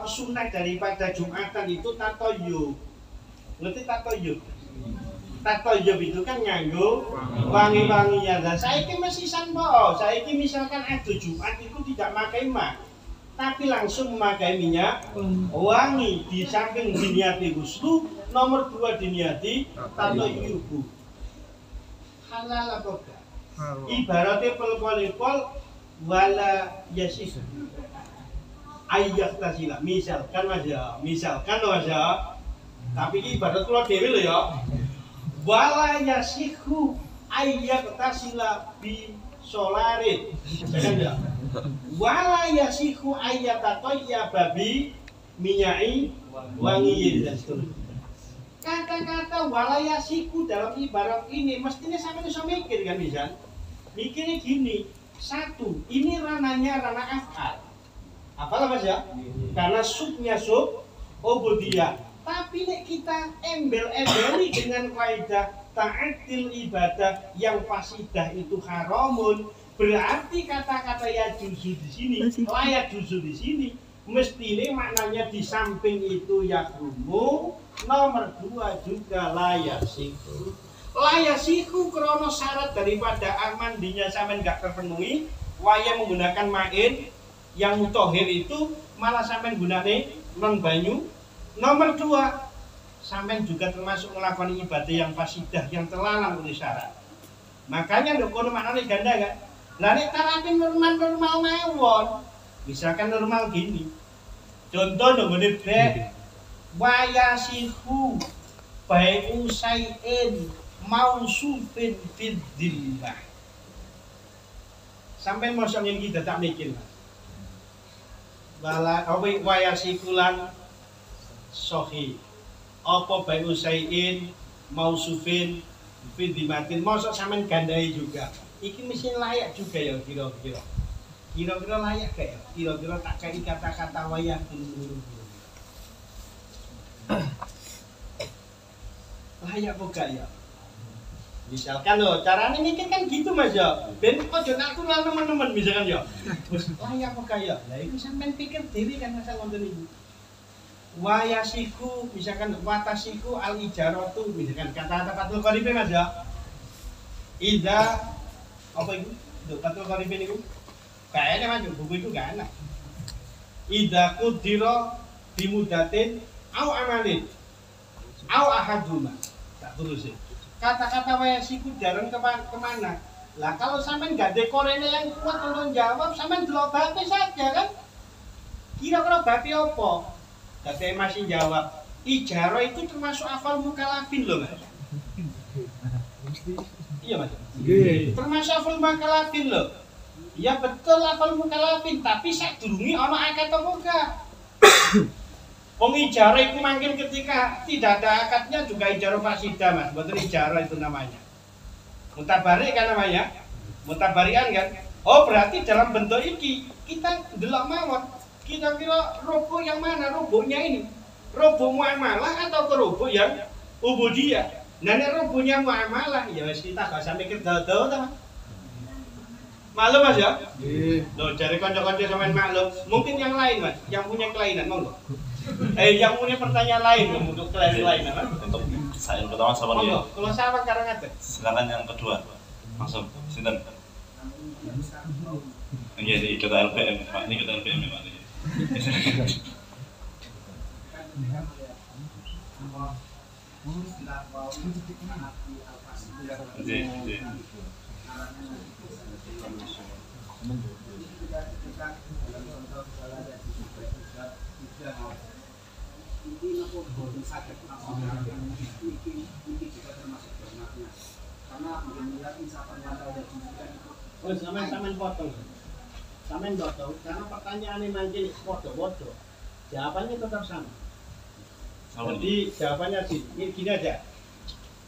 sunah daripada Jumatan itu tatoyub. Ngerti tatoyub? Tatoyub itu kan nganggo wangi-wangian. Lah saiki mesisan po, saiki misalkan adus Jumat itu tidak pakai mak, tapi langsung memakai minyak wangi. Di samping diniati ghuslu, nomor 2 diniati tatoyub. Halal apa enggak? Ibaratnya pel-pel wala yasih ayat tasila. Misalkan mas ya, tapi ibarat kalau dewi loh ya, wala yasihu ayat tasila bi solarin. Jangan ya, wala yasihu ayat tatoya babi minyai wangi dan seterusnya. Kata-kata walayasiku dalam ibarat ini mestinya sampai bisa mikir kan bisa? Mikirnya gini, satu, ini ranahnya ranah af'al. Apalah mas ya? Karena subnya sub ubudiyah. Tapi nek kita embel-embeli dengan kaidah ta'atil ibadah yang fasidah itu haramun, berarti kata-kata ya juzu di sini, layak juzu di sini, mestinya maknanya di samping itu ya hukum. Nomor 2 juga layasiku. Layasiku krono syarat daripada mandinya sampean enggak terpenuhi, waya menggunakan main yang mutahhir itu malah sampean gunane non banyu. Nomor 2, sampean juga termasuk melakukan ibadah yang fasidah yang terlarang oleh syarat. Makanya ndok kono maknane ganda kan. Lah nek tarapin normal mawon. Misalkan normal gini. Contoh nggone bek wayasihu bai'u syai'in mausufin fid dhillah. Sampai mosok ngene iki dadak mikir. wala awi wayasikulan sohi apa bae usaiin mausufin fidimatin mosok sampean gandai juga iki mesti layak juga ya kira-kira layak gak ya kira-kira tak kai kata-kata wayakun layak apa gak ya misalkan loh caranya mikir kan gitu mas ya ben ojo aku lah teman-teman misalkan ya terus layak apa gak ya lah itu sampean pikir diri kan asal nonton itu wayasiku misalkan watasiku al ijaratu misalkan kata-kata Fathul Qoribin mas ya ida apa itu Fathul Qoribin itu kayaknya mas buku itu gak enak ida kudiro dimudatin au amalin au ahaduma tak terusin kata-kata wayasiku jarang kemana lah kalau sampean gak dekorenya yang kuat untuk jawab sampean delok bape saja kan kira-kira bape apa tapi masih jawab ijaro itu termasuk hafal mukalafin loh mas iya mas termasuk hafal mukalafin loh ya betul hafal mukalafin tapi saya durungi ono akad atau muka wong ijaro itu mungkin ketika tidak ada akadnya juga ijaro fasida mas betul ijaro itu namanya mutabarik kan namanya mutabarian kan oh berarti dalam bentuk ini kita delok mawon kira-kira robo yang mana robonya ini robo muamalah atau ke robo yang ubudiyah nah ini robonya muamalah ya wis kita gak usah mikir dawa-dawa teman maklum mas ya loh cari konco-konco sampean maklum mungkin yang lain mas yang punya kelainan monggo yang punya pertanyaan lain untuk kelainan lain apa untuk saya pertama sama dia kalau sama karang ada silakan yang kedua langsung sinten ini kita LPM Pak ini kita LPM Pak ini ini boten saged iki juga termasuk bermakna karena melihat insafan mata dan pendidikan itu oh sampean potong karena pertanyaannya mungkin bodoh jawabannya tetap sama jadi jawabannya sih gini aja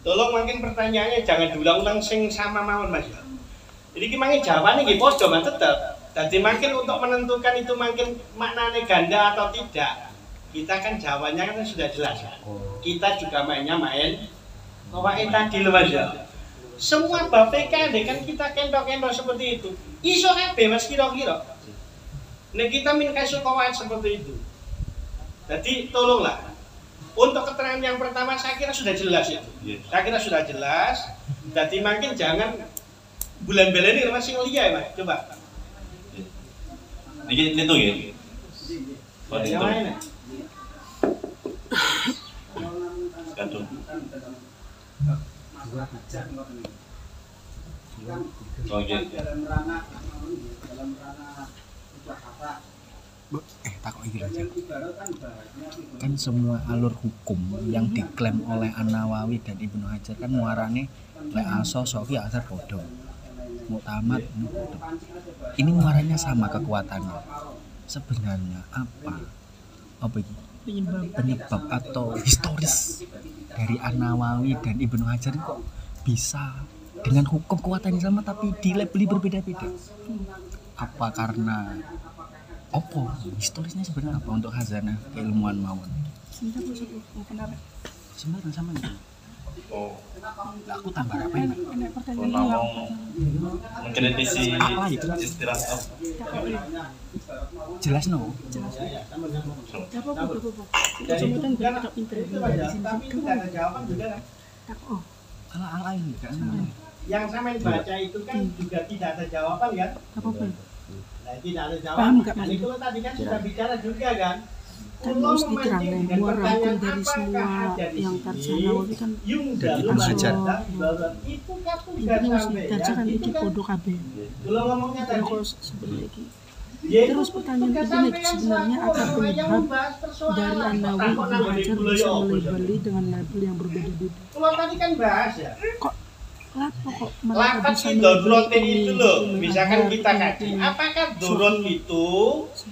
tolong mungkin pertanyaannya jangan diulang-ulang sing sama mawon mas ya jadi gimana jawabannya gitu bodoh mas tetap jadi mungkin untuk menentukan itu mungkin maknanya ganda atau tidak kita kan jawabannya kan sudah jelas kan kita juga main kawain tadi loh mas ya semua bab PKD kan kita kendok-kendok seperti itu iso kabeh mas kira-kira nek kita min kasih kawain seperti itu jadi tolonglah untuk keterangan yang pertama saya kira sudah jelas itu saya kira sudah jelas jadi makin jangan bulan beleni masih ngeliat ya mas coba ini itu ya yang mana Skandung. Takut iki aja. Kan semua alur hukum yang diklaim oleh An-Nawawi dan Ibnu Hajar kan muarane lek aso sofi asar bodoh. Muktamad bodoh. Ini muaranya sama kekuatannya. Sebenarnya apa ini? Penyebab atau historis dari An-Nawawi dan Ibnu Hajar kok bisa dengan hukum kekuatannya sama tapi dilabeli berbeda-beda. Apa karena historisnya sebenarnya apa untuk khazanah keilmuan mawon? Sebenarnya sama nih. Oh, aku tambah apa ini? mengkritisi apa itu? istilah Jelas no. tapi itu nggak ada jawaban juga kan Ala ini kan. yang sama baca itu kan juga tidak ada jawaban kan nah tidak ada jawaban itu tadi kan sudah bicara juga kan terus diterangkan muarangkan dari semua yang Nawawi kan itu kan intinya mesti terjadi iki podo kabeh. kalau ngomongnya tadi Terus pertanyaan penting itu sebenarnya apa penyebab dari An-Nawawi Ibnu Hajar bisa melabeli dengan label yang berbeda-beda? kalau tadi kan bahas ya Kok Kenapa kok mereka Lafaz bisa darurat membeli itu loh, ini, misalkan mahar, kita ini, kaji, ini. apakah darurat itu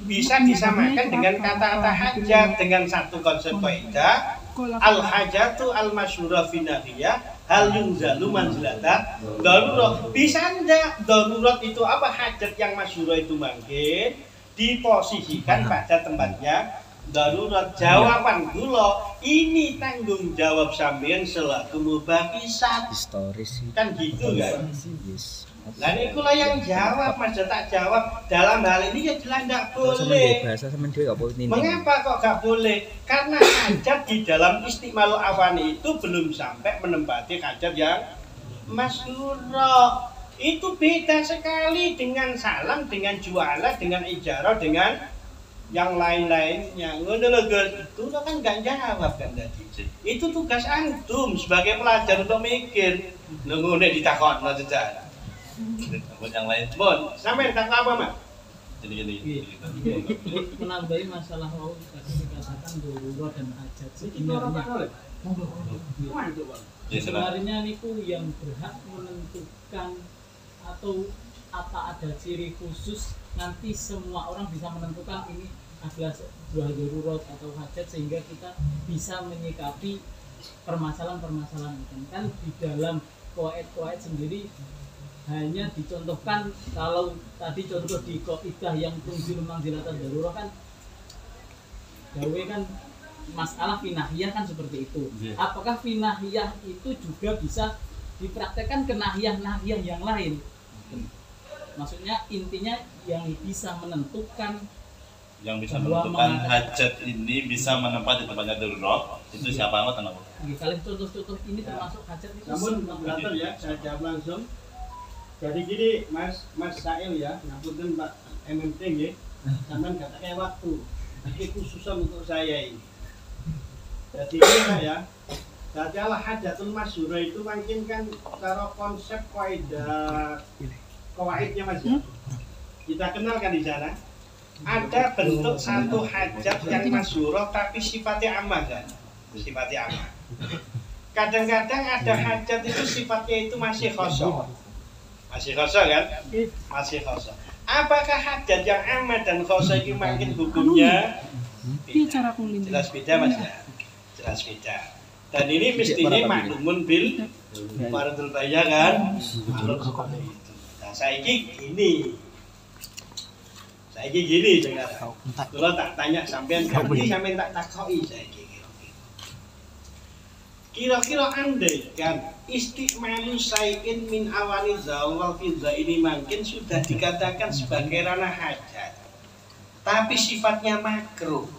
bisa Sebenarnya disamakan itu dengan apa? kata-kata Apa? hajat dengan satu konsep kaidah? Kok lafaz- Al hajatu al masyhura fi nahiyah hal yunzalu manzilata darurat. Bisa enggak darurat itu apa hajat yang masyhura itu mungkin diposisikan pada tempatnya darurat? Jawaban kula ini tanggung jawab sampean selaku mubakisat. Historis sih. Kan gitu kan? Yes. Lah niku lah yang jawab, Mas tak jawab. Dalam hal ini ya jelas enggak Sama dia boleh. bahasa sama dia gak boleh nini. Mengapa kok gak boleh? Karena hajat di dalam istiqmal awani itu belum sampai menempati hajat yang masyhura. Itu beda sekali dengan salam, dengan jualan, dengan ijarah, dengan yang lain-lainnya. Ngono lho Gus, itu lo kan gak jawab kan tadi. Itu tugas antum sebagai pelajar untuk mikir. Lho ngono ditakokno jejak. Buat yang lain. Bon, sampai tak apa, Mas? Gini. Menambahi masalah mau tadi dikatakan darurat dan hajat sebenarnya Ya, sebenarnya niku yang berhak menentukan atau apa ada ciri khusus nanti semua orang bisa menentukan ini adalah sebuah darurat atau hajat sehingga kita bisa menyikapi permasalahan-permasalahan itu kan di dalam qawaid sendiri hanya dicontohkan. Kalau tadi contoh di qaidah yang tunzil manzilatan darurat kan gawe kan masalah finahiyah kan seperti itu. Apakah finahiyah itu juga bisa dipraktekkan ke nahiyah-nahiyah yang lain? Maksudnya intinya yang bisa menentukan hajat ini bisa menempati tempatnya darurat itu siapa anggota kenapa? Kalian contoh-contoh ini termasuk hajat itu. Namun moderator ya, saya jawab langsung. Jadi gini, Mas Sail ya, ngapunten Pak MMT nggih. Sampeyan gak kayak waktu. Iki khususan untuk saya ini. Jadi ini ya. Jadi al hajatul masyhura itu mungkin kan cara konsep kaidah kawaidnya Mas ya. Kita kenalkan di sana. Ada bentuk satu hajat yang masyhura tapi sifatnya aman kan? Sifatnya aman. Kadang-kadang ada hajat itu sifatnya itu masih kosong. Masih kosong kan? Masih kosong. Apakah hajat yang aman dan kosong ini makin hukumnya? Bicara kulit. Jelas beda Mas ya. Jelas beda. Dan ini mestinya maklumun bil fardul bayar kan? Nah, saiki gini. Saiki gini sekarang. Kalau tak tanya sampean ngerti sampean tak takoki saiki. Kira-kira andai kan istiqmalu sayin min awali zawal fidza ini mungkin sudah dikatakan sebagai ranah hajat. Tapi sifatnya makruh.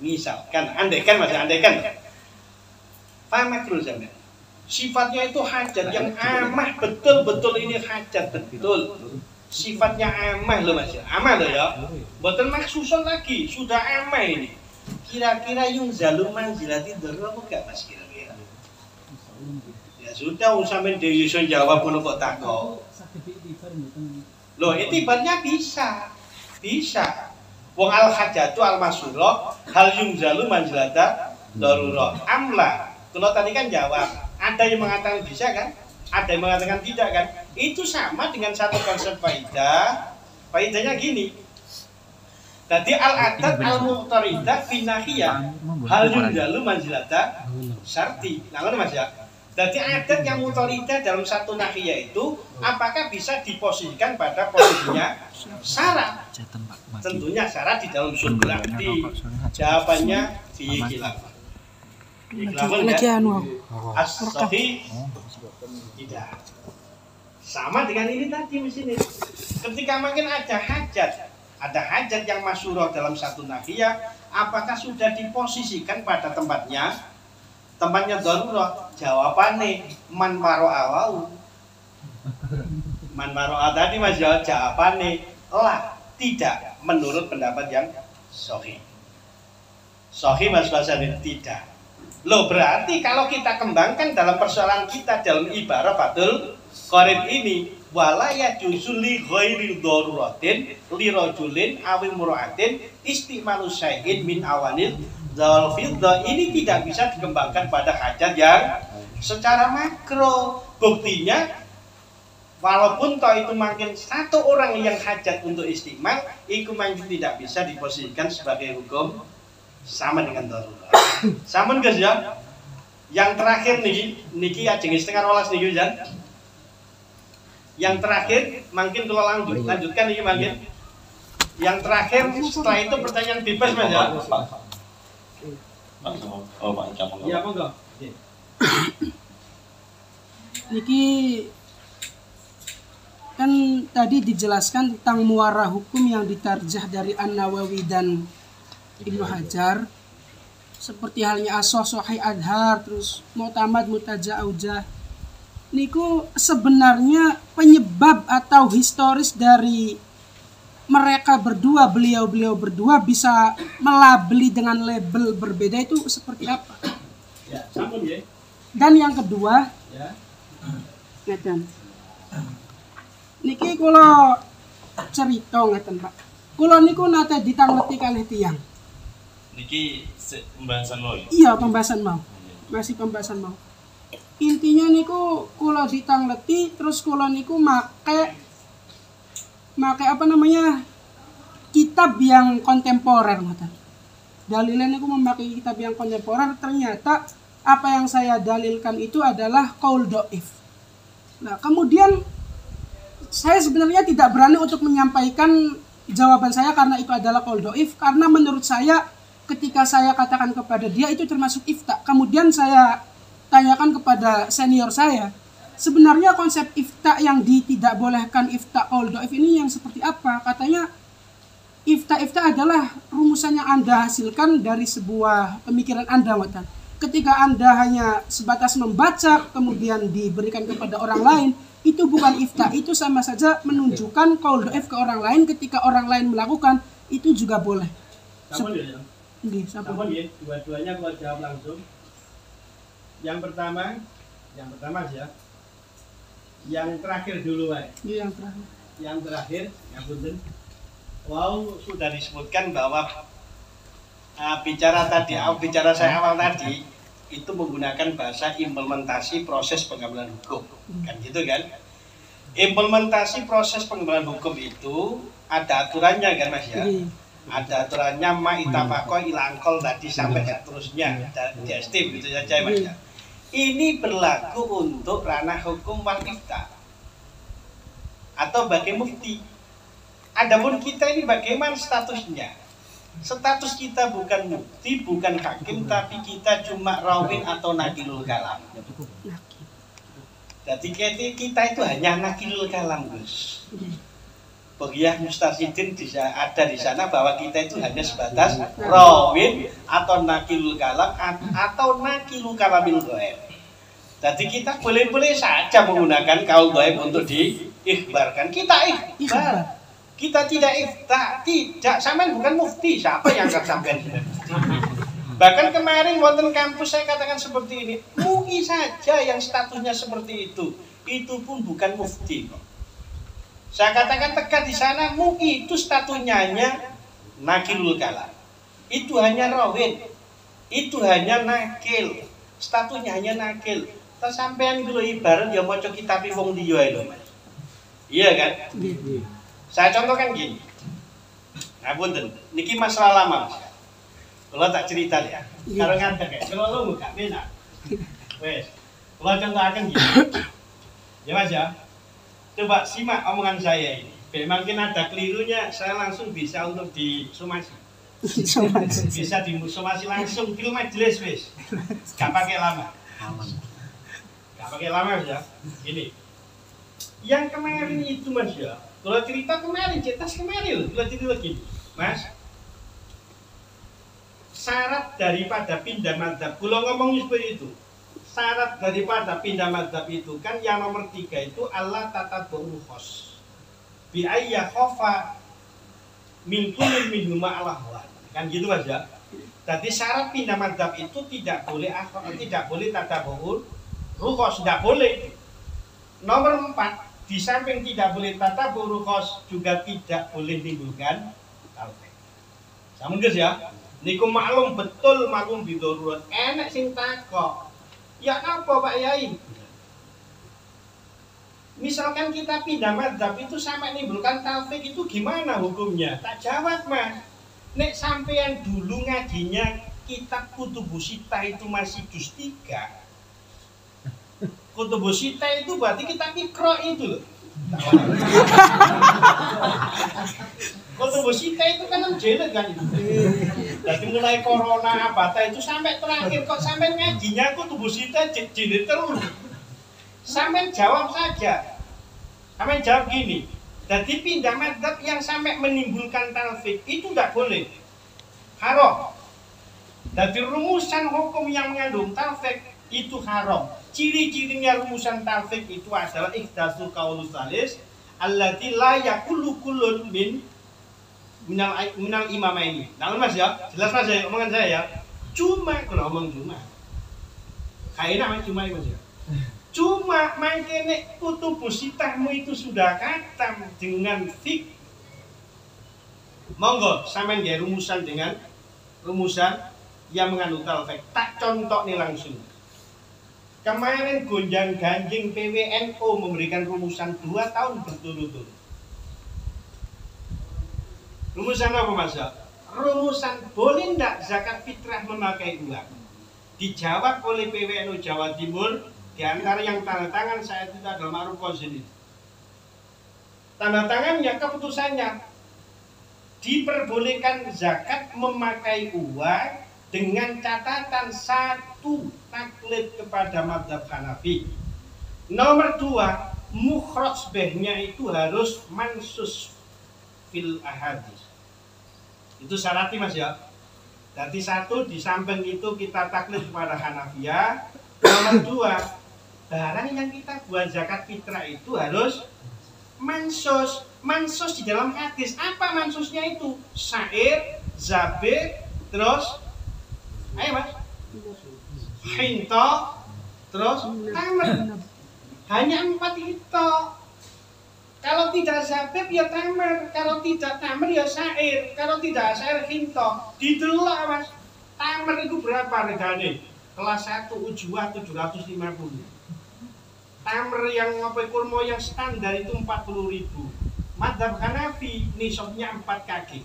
Misalkan andaikan Mas, andaikan. Pak makruh sampean. Sifatnya itu hajat yang amah betul-betul ini hajat betul. Sifatnya amah loh Mas, amah loh ya. Betul maksuson lagi, sudah amah ini. Kira-kira yung zalum manzilati darurat apa enggak Mas kira-kira? Ya sudah, sampean dhewe iso jawab ngono kok takok. Loh, itibarnya bisa. Bisa. Wong al hajatu al masyhura hal yung zalum manzilata darurat. Amla. Kalau tadi kan jawab, ada yang mengatakan bisa kan? Ada yang mengatakan tidak kan? Itu sama dengan satu konsep faidah. Faidahnya gini. Jadi al-adat al-muqtaridah fi nahiyah hal yunjalu manzilata syarti. Nah, ngono Mas ya. Jadi adat yang muqtaridah dalam satu nahiyah itu apakah bisa diposisikan pada posisinya syarat? Tentunya syarat di dalam usul berarti. Jawabannya fi khilaf. Lagi anu. As-sahih tidak. Sama dengan ini tadi mesin ini. Ketika mungkin ada hajat yang masyhurah dalam satu nahiyah, apakah sudah diposisikan pada tempatnya darurat? Jawabannya man maro'a wau. Man maro'a tadi Mas jawab jawabannya lah, tidak menurut pendapat yang sahih. Sahih Mas Basani tidak. Loh, berarti kalau kita kembangkan dalam persoalan kita dalam ibarat fatul qarin ini wala yajuzu li ghairi daruratin li rajulin aw imra'atin istimalu syai'in min awanil zawal fidda, ini tidak bisa dikembangkan pada hajat yang secara makro. Buktinya walaupun toh itu makin satu orang yang hajat untuk istimal, itu makin tidak bisa diposisikan sebagai hukum sama dengan darurat. Sampun guys ya. Yang terakhir niki ajeng setengah rolas niki Jan. Yang terakhir mungkin kalau lanjutkan niki mungkin. Yang terakhir setelah itu pertanyaan bebas Mas ya. Oh Pak Icam. Iya monggo. Niki kan tadi dijelaskan tentang muara hukum yang ditarjah dari An-Nawawi dan Ibnu Hajar, seperti halnya As-Soh, Sahih Adhar, terus Mu'tamad, Mutaja Aujah. Niku sebenarnya penyebab atau historis dari mereka berdua, beliau berdua bisa melabeli dengan label berbeda itu seperti apa? Ya, sampun ya. Dan yang kedua, Ya. ngeten. Niki kula cerita ngeten, Pak. Kula niku nate ditangleti kalih tiyang. Niki pembahasan lo ya? Iya, pembahasan mau. Masih pembahasan mau. Intinya niku kula ditangleti terus kula niku make apa namanya? Kitab yang kontemporer ngoten. Dalilnya niku memakai kitab yang kontemporer, ternyata apa yang saya dalilkan itu adalah qaul dhaif. Nah, kemudian saya sebenarnya tidak berani untuk menyampaikan jawaban saya karena itu adalah qaul dhaif, karena menurut saya ketika saya katakan kepada dia itu termasuk ifta. Kemudian saya tanyakan kepada senior saya, sebenarnya konsep ifta yang tidak bolehkan ifta qaul dhaif ini yang seperti apa? Katanya ifta adalah rumusan yang Anda hasilkan dari sebuah pemikiran Anda, ngoten. Ketika Anda hanya sebatas membaca kemudian diberikan kepada orang lain, itu bukan ifta, itu sama saja menunjukkan qaul dhaif ke orang lain. Ketika orang lain melakukan, itu juga boleh. Sampun ya. Nggih, sampun. Sampun ya, dua-duanya gua jawab langsung. Yang pertama ya. Yang terakhir dulu, Pak. Iya, yang terakhir. Yang terakhir, ngapunten. Wow, sudah disebutkan bahwa bicara saya awal tadi itu menggunakan bahasa implementasi proses pengambilan hukum, kan gitu kan? Implementasi proses pengambilan hukum itu ada aturannya kan Mas ya? Ada aturannya ma'itafaqo ilangkol tadi sampai seterusnya DST begitu saja Mas ya. Ini berlaku untuk ranah hukum wal ifta atau bagi mufti. Adapun kita ini bagaimana statusnya? Status kita bukan mufti, bukan hakim, tapi kita cuma rawin atau nakilul kalam. Jadi kita itu hanya nakilul kalam, Gus. Bagi Mustarsidin ada di sana bahwa kita itu hanya sebatas rawin atau nakilul kalam atau nakilul kalamil ghaib. Jadi kita boleh-boleh saja menggunakan kaul ghaib untuk diikhbarkan. Kita ikhbar. Kita tidak ifta, tidak. Sampean bukan mufti, siapa yang akan sampean mufti? Bahkan kemarin wonten kampus saya katakan seperti ini, MUI saja yang statusnya seperti itu pun bukan mufti. Saya katakan tegas di sana, MUI itu statusnya hanya nakilul kalam. Itu hanya rawin, itu hanya nakil, statusnya hanya nakil. Terus sampean dulu ibarat ya maca kitab wong liya lho, Mas. Iya kan? Saya contohkan gini. Ngapunten, niki masalah lama, Mas. Kalau tak cerita ya. Kalau ngadeg ya, kalau lu buka beda. Wes. Kalau contohkan gini. Ya Mas ya. Coba simak omongan saya ini. Mungkin ada kelirunya, saya langsung bisa untuk disomasi. Bisa disomasi langsung film majelis wes. Gak pakai lama. Gak pakai lama ya. Ini. Yang kemarin itu Mas ya. Kalau cerita kemarin, cetas kemarin loh. Kalau cerita lagi, Mas. Syarat daripada pindah madzhab. Kalau ngomong seperti itu, syarat daripada pindah madzhab itu kan yang nomor 3 itu Allah tatabu'ul khos. Bi ayya khofa min kullin minhuma Allah. Kan gitu Mas ya. Jadi syarat pindah madzhab itu tidak boleh tatabu'ul rukhos, tidak boleh. Nomor 4, di samping tidak boleh tatabu'ul rukhos juga tidak boleh menimbulkan talfik. Sampun guys ya. Niku maklum betul maklum bidarurat. Enak sing takok. Ya apa Pak Yai? Misalkan kita pindah madzhab itu sampai menimbulkan taufik itu gimana hukumnya? Tak jawab Mas. Nek sampean dulu ngajinya kitab Kutubus Sittah itu masih juz 3. Kutubus Sittah itu berarti kitab Iqra itu loh. Kutubus Sittah itu kan jilid kan itu. Jadi mulai corona abata itu sampai terakhir kok sampai ngajinya Kutubus Sittah jilid terus. Sampai jawab saja. Sampai jawab gini. Jadi pindah madzhab yang sampai menimbulkan talfik itu tidak boleh. Haram. Jadi rumusan hukum yang mengandung talfik itu haram. Ciri-cirinya rumusan talfik itu adalah ihdatsul qaulus salis allati la yaqulu kullun minal imamaini. Nah, Mas ya, jelas Mas ya omongan saya ya. Cuma kalau ngomong cuma. Kayaknya Mas cuma Mas ya. Cuma makanya Kutubus Sittahmu itu sudah khatam dengan fik. Monggo sampean nggih rumusan dengan rumusan yang mengandung talfik. Tak contoh nih langsung. Kemarin gonjang-ganjing PWNO memberikan rumusan 2 tahun berturut-turut. Rumusan apa Mas? Rumusan boleh ndak zakat fitrah memakai uang? Dijawab oleh PWNO Jawa Timur. Di antara yang tanda tangan saya itu adalah Ma'ruf Qasim. Tanda tangannya keputusannya diperbolehkan zakat memakai uang dengan catatan 1 taklid kepada madzhab Hanafi. Nomor 2, mukhraj bihnya itu harus mansus fil ahadits. Itu syaratnya Mas ya. Jadi 1 di samping itu kita taklid kepada Hanafiyah. Nomor 2, barang yang kita buat zakat fitrah itu harus mansus. Mansus di dalam hadis. Apa mansusnya itu? Syair, zabir, terus ayo Mas. Hinto, terus tamar. Hanya 4 itu. Kalau tidak zabir ya tamar, kalau tidak tamar ya syair, kalau tidak syair hinto. Didelok Mas. Tamar itu berapa regane? Kelas 1 ujwah 750. Tamr yang kurma yang standar itu 40.000. Madzhab Hanafi nisabnya 4 kaki.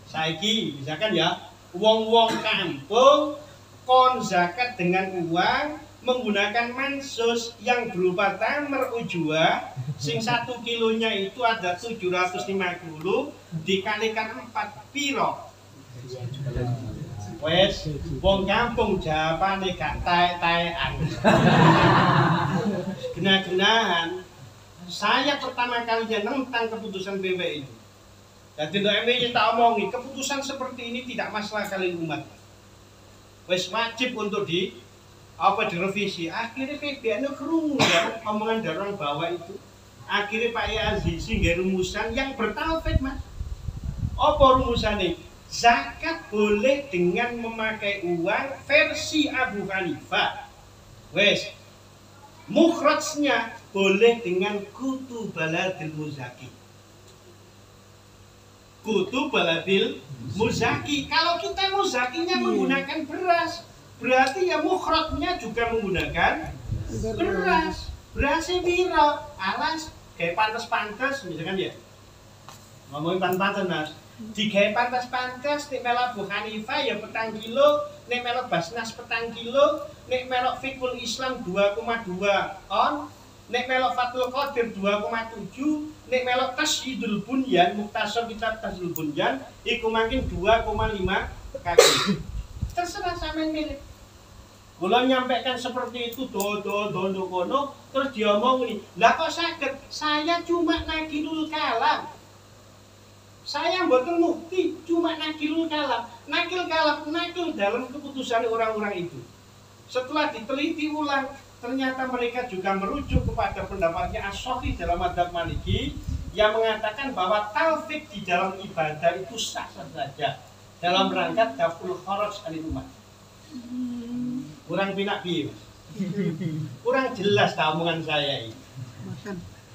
Saiki misalkan ya, wong-wong kampung kon zakat dengan uang menggunakan mansus yang berupa tamr ujwah sing 1 kilonya itu ada 750 dikalikan 4 piro? Wes, wong kampung jawabane gak tae-taean. Genah-genahan. Saya pertama kalinya nentang keputusan BW itu. Jadi untuk MWI tak omongi, keputusan seperti ini tidak masalah kali umat. Wes wajib untuk direvisi. Akhirnya PBN kerungu ya, omongan dari orang bawah itu. Akhirnya Pak Azizi nggih rumusan yang bertalfik Mas. Apa rumusannya? Zakat boleh dengan memakai uang versi Abu Hanifah. Wes, mukhrajnya boleh dengan kutu baladil muzaki. Kutu baladil muzaki. Kalau kita muzakinya menggunakan beras, berarti ya mukhrajnya juga menggunakan beras. Berasnya biro, alas kayak pantas-pantas misalkan ya. Ngomongin pantas Mas. Digawe pantas-pantas nek melok Abu Hanifah ya 4 kilo, nek melok Basnas 4 kilo, nek melok Fiqhul Islam 2,2 on, nek melok Fathul Qadir 2,7, nek melok Tasydidul Bunyan, Mukhtasar kitab Tasydidul Bunyan iku makin 2,5 kaki. Terserah sampean milih. Kula nyampaikan seperti itu dondo kono terus diomong nih, "Lah kok saged? Saya cuma nakilul kalam." Saya mboten mukti, cuma nakil kalam dalam keputusan orang-orang itu. Setelah diteliti ulang, ternyata mereka juga merujuk kepada pendapatnya As-Syafi'i dalam madzhab Maliki yang mengatakan bahwa talfik di dalam ibadah itu sah saja dalam rangka daful kharaj anil umat. Kurang pinak piye, Mas? Kurang jelas ta omongan saya ini.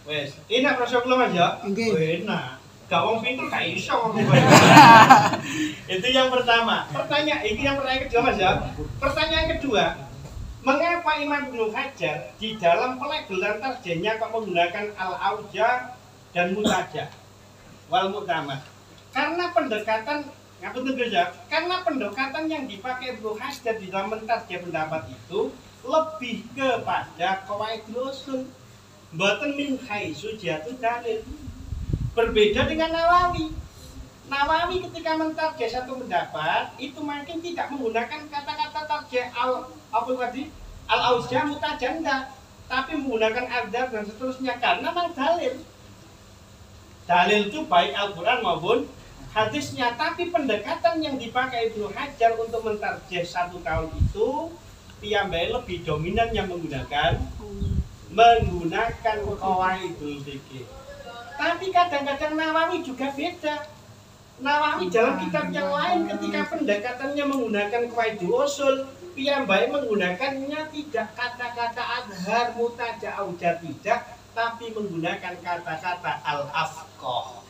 Wes, enak Rasulullah Mas ya? Enak. Gak wong pinter gak iso ngomong. Itu yang pertama. Pertanyaan kedua Mas ya. Pertanyaan kedua, Mengapa Imam Ibnu Hajar di dalam pelebelan tarjihnya kok menggunakan al-auja dan mutaja wal mutamad? Karena pendekatan karena pendekatan yang dipakai Ibnu Hajar di dalam mentarjih pendapat itu lebih kepada qawaidul usul, mboten min haitsu jihatu dalil. Berbeda dengan Nawawi. Nawawi ketika mentarjih satu pendapat itu mungkin tidak menggunakan kata-kata tarjih al-auja mutajanda, tapi menggunakan adab dan seterusnya karena memang dalil. Dalil itu baik Al-Quran maupun hadisnya, tapi pendekatan yang dipakai Ibnu Hajar untuk mentarjih satu kaul itu piyambake lebih dominan yang menggunakan qawaidul fikih. Tapi kadang-kadang Nawawi juga beda. Nawawi dalam kitab yang lain ketika pendekatannya menggunakan qawaidul usul, piyambake menggunakannya tidak kata-kata adhar, mutaja, auja tidak, tapi menggunakan kata-kata al-afqah.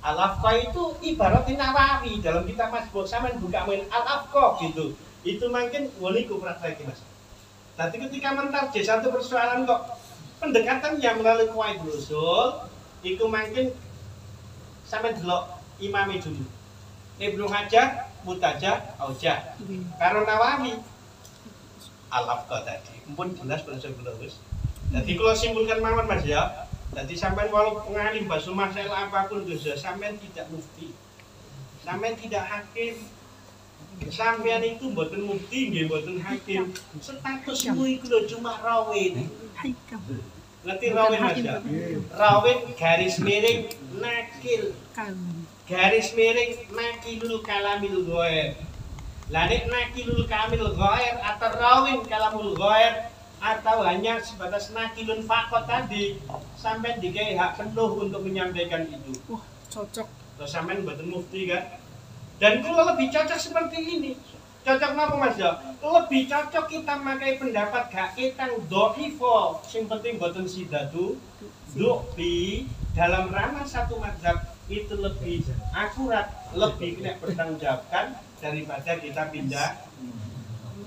Al-afqah itu ibarat Nawawi dalam kitab Masbuk sampean buka main al-afqah gitu. Itu mungkin woniku praktek Mas. Tapi ketika mentarjih satu persoalan kok pendekatan yang melalui qawaidul usul, itu mungkin sampean delok imame dulu. Ibnu Hajar mutaja auja. Karo Nawawi al-afqah tadi. Mumpun jelas bahasa kula wis. Jadi kalau simpulkan mawon Mas ya, jadi sampean walau pengalim bahasa masalah apapun dosa, sampean tidak mufti, sampean tidak hakim, sampean itu mboten mufti, nggih mboten hakim. Statusmu itu lho cuma rawin. Ngerti rawin Mas ya? Rawin garis miring nakil, garis miring nakilul kalamil ghair. Lah nek nakilul kalamil ghair atau rawin kalamul ghair atau hanya sebatas nakilun fakot tadi, sampai dikai hak penuh untuk menyampaikan itu. Wah, cocok. Terus sampai mboten mufti kan? Dan kalau lebih cocok seperti ini, cocok napa Mas ya? Lebih cocok kita memakai pendapat gak kitang dhaifo, sing penting mboten sidatu, du'fi dalam ranah satu mazhab itu lebih akurat, lebih kena bertanggungjawabkan daripada kita pindah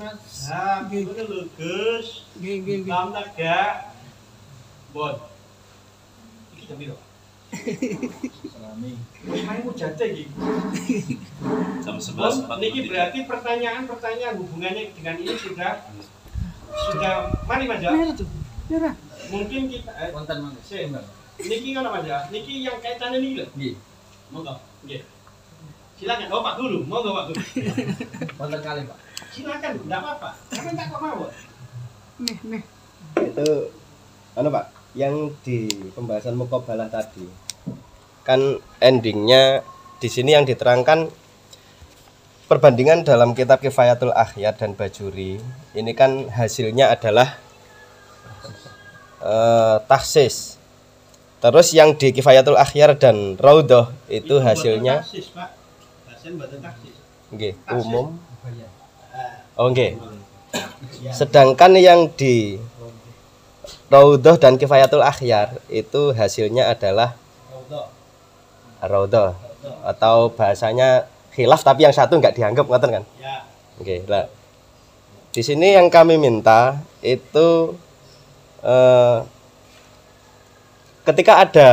mazhab. Itu lho Gus. Nggih. Paham tak gak? Bon. Iki jam piro? Salami. Mau jate iki. Jam Bos, 11.43. niki berarti pertanyaan hubungannya dengan ini sudah mari Mas ya. Merah tuh. Merah. Mungkin kita Wonten mangga. sih. Niki ngono Mas ya. Niki yang kaitannya niki lho. Nggih. Monggo. Nggih. Silakan. Oh, Pak dulu. Monggo Pak dulu. Wonten kali, Pak. Silakan, enggak apa-apa. Sampeyan tak kok mawon. Nih. Itu Pak, yang di pembahasan muqabalah tadi kan endingnya di sini yang diterangkan perbandingan dalam kitab Kifayatul Akhyar dan Bajuri ini kan hasilnya adalah taksis. Terus yang di Kifayatul Akhyar dan Raudhah itu hasilnya taksis, Pak. Hasil mboten taksis. nggih umum. Oh nggih. Sedangkan yang di Raudhah dan Kifayatul Akhyar itu hasilnya adalah Raudhah atau bahasanya khilaf tapi yang satu nggak dianggap ngoten kan? Ya. Oke, nah di sini yang kami minta itu ketika ada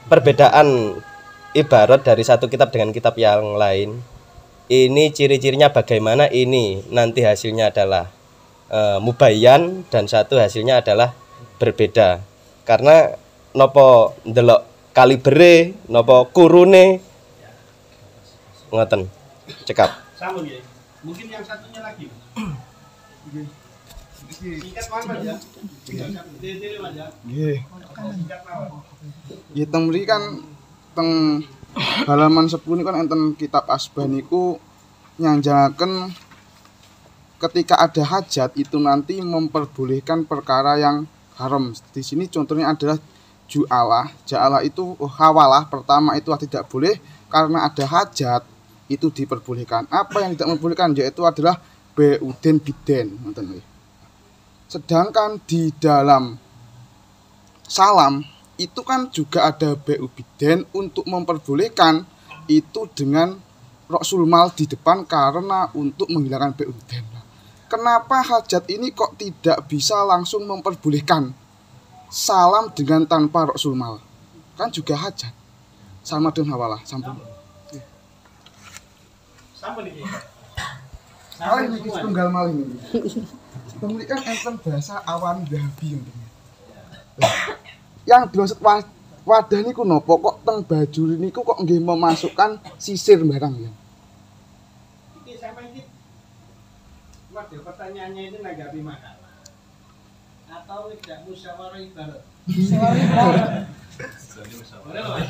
perbedaan ibarat dari satu kitab dengan kitab yang lain, ini ciri-cirinya bagaimana, ini nanti hasilnya adalah mubayyan dan satu hasilnya adalah berbeda. Karena nopo ndelok kalibere, nopo kurune ngoten. Cekap. Sama ya. Mungkin yang satunya lagi. Singkat Mas ya. Detail Mas ya. Nggih. Singkat mawon. Ya teng mriki kan teng halaman 10 kan enten kitab Asbah niku nyanjangaken ketika ada hajat itu nanti memperbolehkan perkara yang haram. Di sini contohnya adalah ju'alah. Ja'alah itu hawalah pertama itu tidak boleh karena ada hajat itu diperbolehkan. Apa yang tidak memperbolehkan yaitu adalah beuden biden. Sedangkan di dalam salam itu kan juga ada beubiden untuk memperbolehkan itu dengan roksul mal di depan karena untuk menghilangkan beubiden. kenapa hajat ini kok tidak bisa langsung memperbolehkan salam dengan tanpa Rasul mal? Kan juga hajat. Sama dengan hawalah, sampun. Sampun iki. Kali ini setunggal malih ini. Kemudian kan enten bahasa awan dahabi yang dimaksud wadah niku nopo kok teng baju niku kok nggih memasukkan sisir barang ya. Iki sama iki. Model pertanyaannya itu nanggapi makalah. Atau tidak musyawarah ibarat. Boleh loh Mas.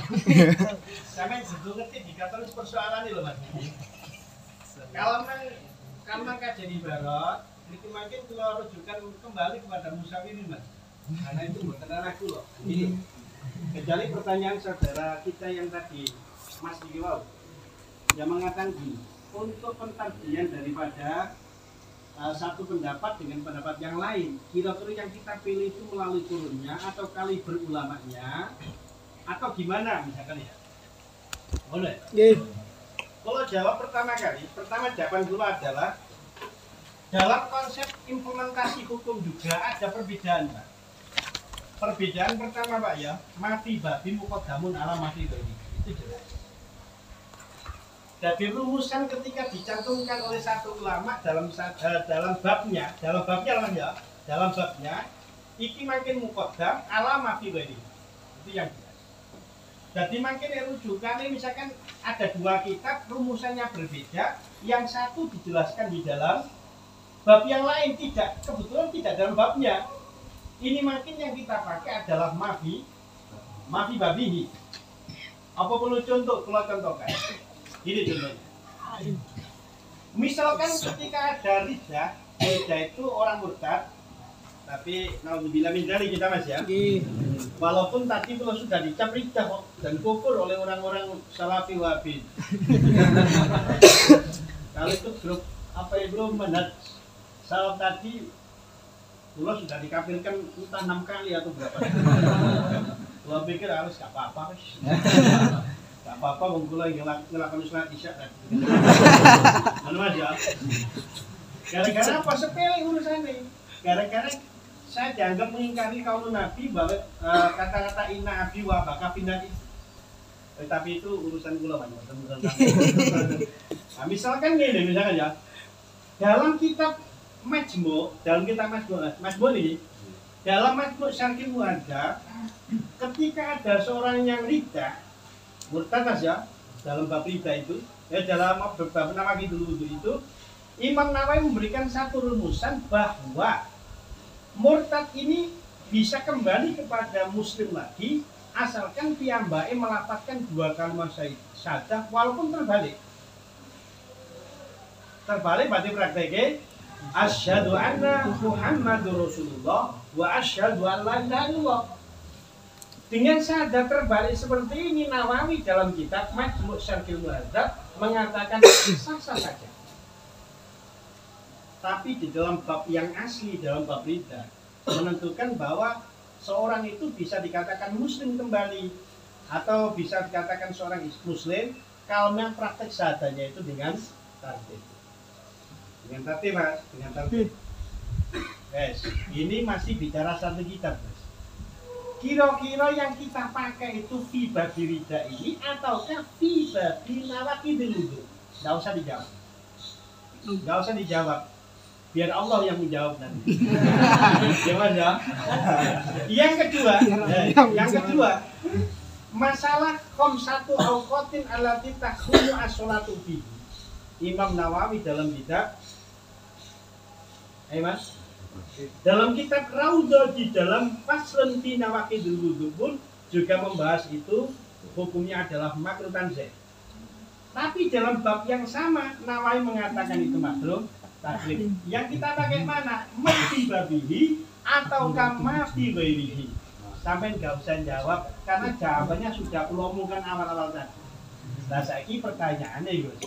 Sampai sebelum ngerti dikatakan persoalan ini loh Mas. Kalau memang kajian ibarat, itu makin kalau rujukan kembali kepada musyawirin Mas. Karena itu bukan anakku loh. Ini kecuali pertanyaan saudara kita yang tadi Mas Diwau yang mengatakan gini, untuk pentabian daripada satu pendapat dengan pendapat yang lain, kira-kira yang kita pilih itu melalui turunnya atau kaliber ulamanya atau gimana misalkan ya? Boleh? Kalau jawab pertama jawaban dulu adalah dalam konsep implementasi hukum juga ada perbedaan Pak. Perbedaan pertama Pak ya, mati babi muqaddamun ala mati babi, itu jelas. Jadi rumusan ketika dicantumkan oleh satu ulama dalam babnya iki makin muqaddam ala mati babi, itu yang jelas. Jadi makin rujukannya misalkan ada dua kitab rumusannya berbeda, yang satu dijelaskan di dalam bab yang lain kebetulan tidak dalam babnya. Ini makin yang kita pakai adalah mafi babihi. Apa perlu contoh? Kalau contohkan, ini contohnya. Misalkan ketika ada rida itu orang murtad, tapi naudzubillah min dzalik kita Mas ya. Walaupun tadi kalau sudah dicap rida dan kufur oleh orang-orang salafi wahabi. Kalau itu grup belum manhaj salaf tadi Kulo sudah dikafirkan entah 6 kali atau berapa. Kulo pikir harus gak apa-apa. Gak apa-apa wong kulo ngelakuin salat isya tadi. Anu Mas ya. Gara-gara apa sepele urusannya? Gara-gara saya dianggap mengingkari kaum Nabi bahwa kata-kata inna abi wa baka pindah itu. Tapi itu urusan kulo banyak. Nah, misalkan gini misalkan ya. Dalam kitab Majmu' ini dalam Majmu' Syarhil Muhadzab ketika ada seorang yang rida murtad ya dalam bab rida itu dalam bab nawaqidul wudu itu Imam Nawawi memberikan satu rumusan bahwa murtad ini bisa kembali kepada muslim lagi asalkan piyambake melafadzkan 2 kalimat syahadah walaupun terbalik berarti prakteknya asyhadu anna Muhammadur Rasulullah wa asyhadu an la ilaha illallah. Dengan syahadat terbalik seperti ini Nawawi dalam kitab Majmu' Syarhil Muhadzab mengatakan sah-sah saja. Tapi di dalam bab yang asli dalam bab riddah menentukan bahwa seorang itu bisa dikatakan muslim kembali atau bisa dikatakan seorang muslim kalau memang praktek syahadahnya itu dengan tartib. Dengan tertib Mas, dengan tertib. Guys, ini masih bicara satu kitab Mas. Kira-kira yang kita pakai itu fi babi rida ini ataukah fi babi nawaqidul wudu? Nggak usah dijawab. Nggak usah dijawab. Biar Allah yang menjawab nanti. Gimana ya? Yang kedua, masalah khamsatu awqatin allati takhulu as-sholatu fi. Imam Nawawi dalam kitab Mas, dalam kitab Raudhah di dalam Faslun fi Nawaqidul Wudu pun juga membahas itu hukumnya adalah makruh tanzih. Tapi dalam bab yang sama Nawawi mengatakan itu makruh taklif. Yang kita pakai mana? Mafi babihi atau kamafi ghairihi. Sampai nggak usah jawab karena jawabannya sudah kulomongkan awal-awal tadi. Nah, saiki pertanyaannya Gus,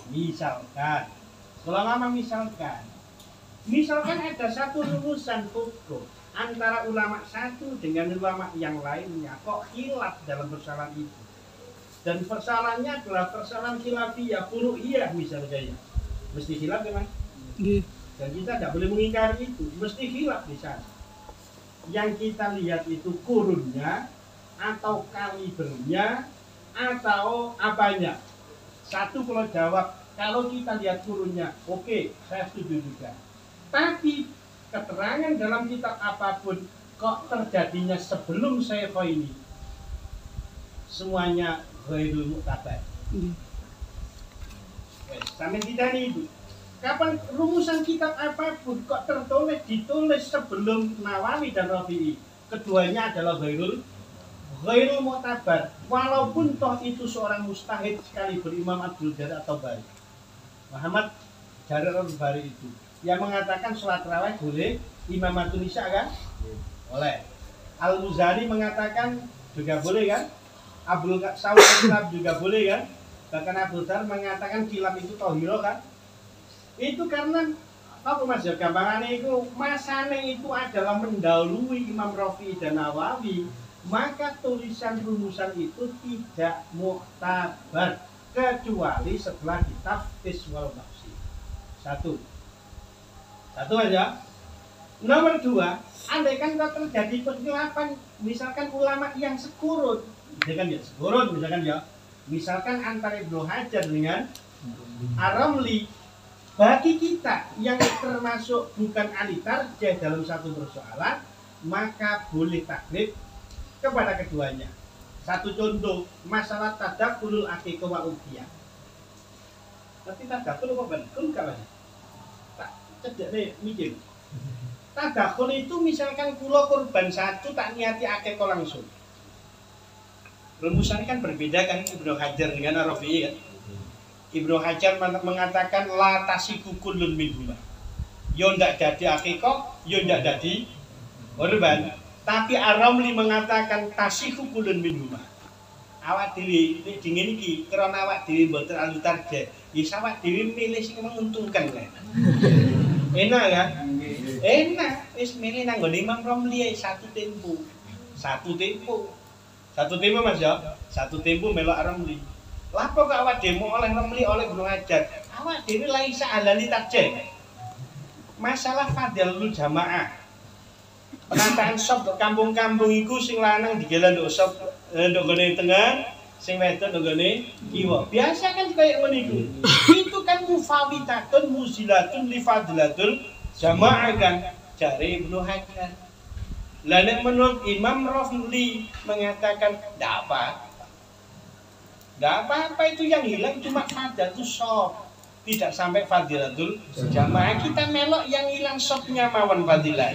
misalkan ada satu rumusan hukum antara ulama satu dengan ulama yang lainnya kok khilaf dalam persoalan itu dan persoalannya adalah persoalan khilafiyah furu'iyah misalnya mesti khilaf ya Mas? Dan kita tidak boleh mengingkari itu, mesti khilaf di sana. Yang kita lihat itu kurunnya, atau kalibernya, atau apanya. Satu kalau jawab, kalau kita lihat kurunnya, oke, saya setuju juga. Tapi keterangan dalam kitab apapun kok terjadinya sebelum Syekh ini, semuanya ghairul mu'tabar. Sampai kita itu. Kapan rumusan kitab apapun kok ditulis sebelum Nawawi dan Rafi'i, keduanya adalah ghairul mu'tabar, walaupun toh itu seorang mustahid sekali berimam Abdul Jarir atau Bari Muhammad Jarir al-Bari itu yang mengatakan sholat tarawih boleh, Imam At-Tunisa kan? Boleh. Al-Muzani mengatakan juga boleh kan? Abdul Saud Kilab juga boleh kan? Bahkan Abu Dhar mengatakan kilab itu tohiro kan? Itu karena apa Mas ya, gampangannya itu masane itu adalah mendahului Imam Rafi'i dan Nawawi, maka tulisan rumusan itu tidak mu'tabar kecuali setelah ditaftis wal nafsi. Satu aja. Nomor dua, andaikan kalau terjadi perkhilafan, misalkan ulama yang sekurun, misalkan antara Ibnu Hajar dengan Ar-Ramli, bagi kita yang termasuk bukan ahli tarjih dalam satu persoalan, maka boleh taklid kepada keduanya. Satu contoh, masalah tadakulul aqiqah wa udhiyah. Tapi tadakul apa betul kawan? Tak cedek nih mikir. Tadakul itu misalkan kula kurban satu tak niati aqiqah langsung. Rumusannya kan berbeda kan Ibnu Hajar dengan Ar-Rafi'i kan. Ibnu Hajar mengatakan la tasiku kullun minhuma. Yo ndak jadi aqiqah, yo ndak jadi kurban. Tapi Ar-Ramli mengatakan tasiku kullun minhuma. Awak dhewe nek dingin iki krana awak dhewe mboten ahli tarjih, ya awak dhewe milih sing menguntungkan kan. Enak kan? Enak, wis milih nang nggone Imam Ramli satu tempo Mas ya. Satu tempo melok Ar-Ramli. Lapo kok awak dhewe oleh Ramli oleh Ibnu Hajar? Awak dhewe la isa halali tarjih. Masalah fadilul jamaah. Penataan sop kampung-kampung iku sing lanang digelan nduk sop nduk gone tengah, sing wedok nduk gone kiwa. Biasa kan kaya ngono iku. Itu kan mufawitatun muzilatun li fadilatul jamaah kan jare Ibnu Hajar. Lah nek menurut Imam Rafi'i mengatakan enggak apa-apa itu yang hilang cuma fadilatul sop. Tidak sampai fadilatul jamaah. Kita melok yang hilang sopnya mawon fadilah.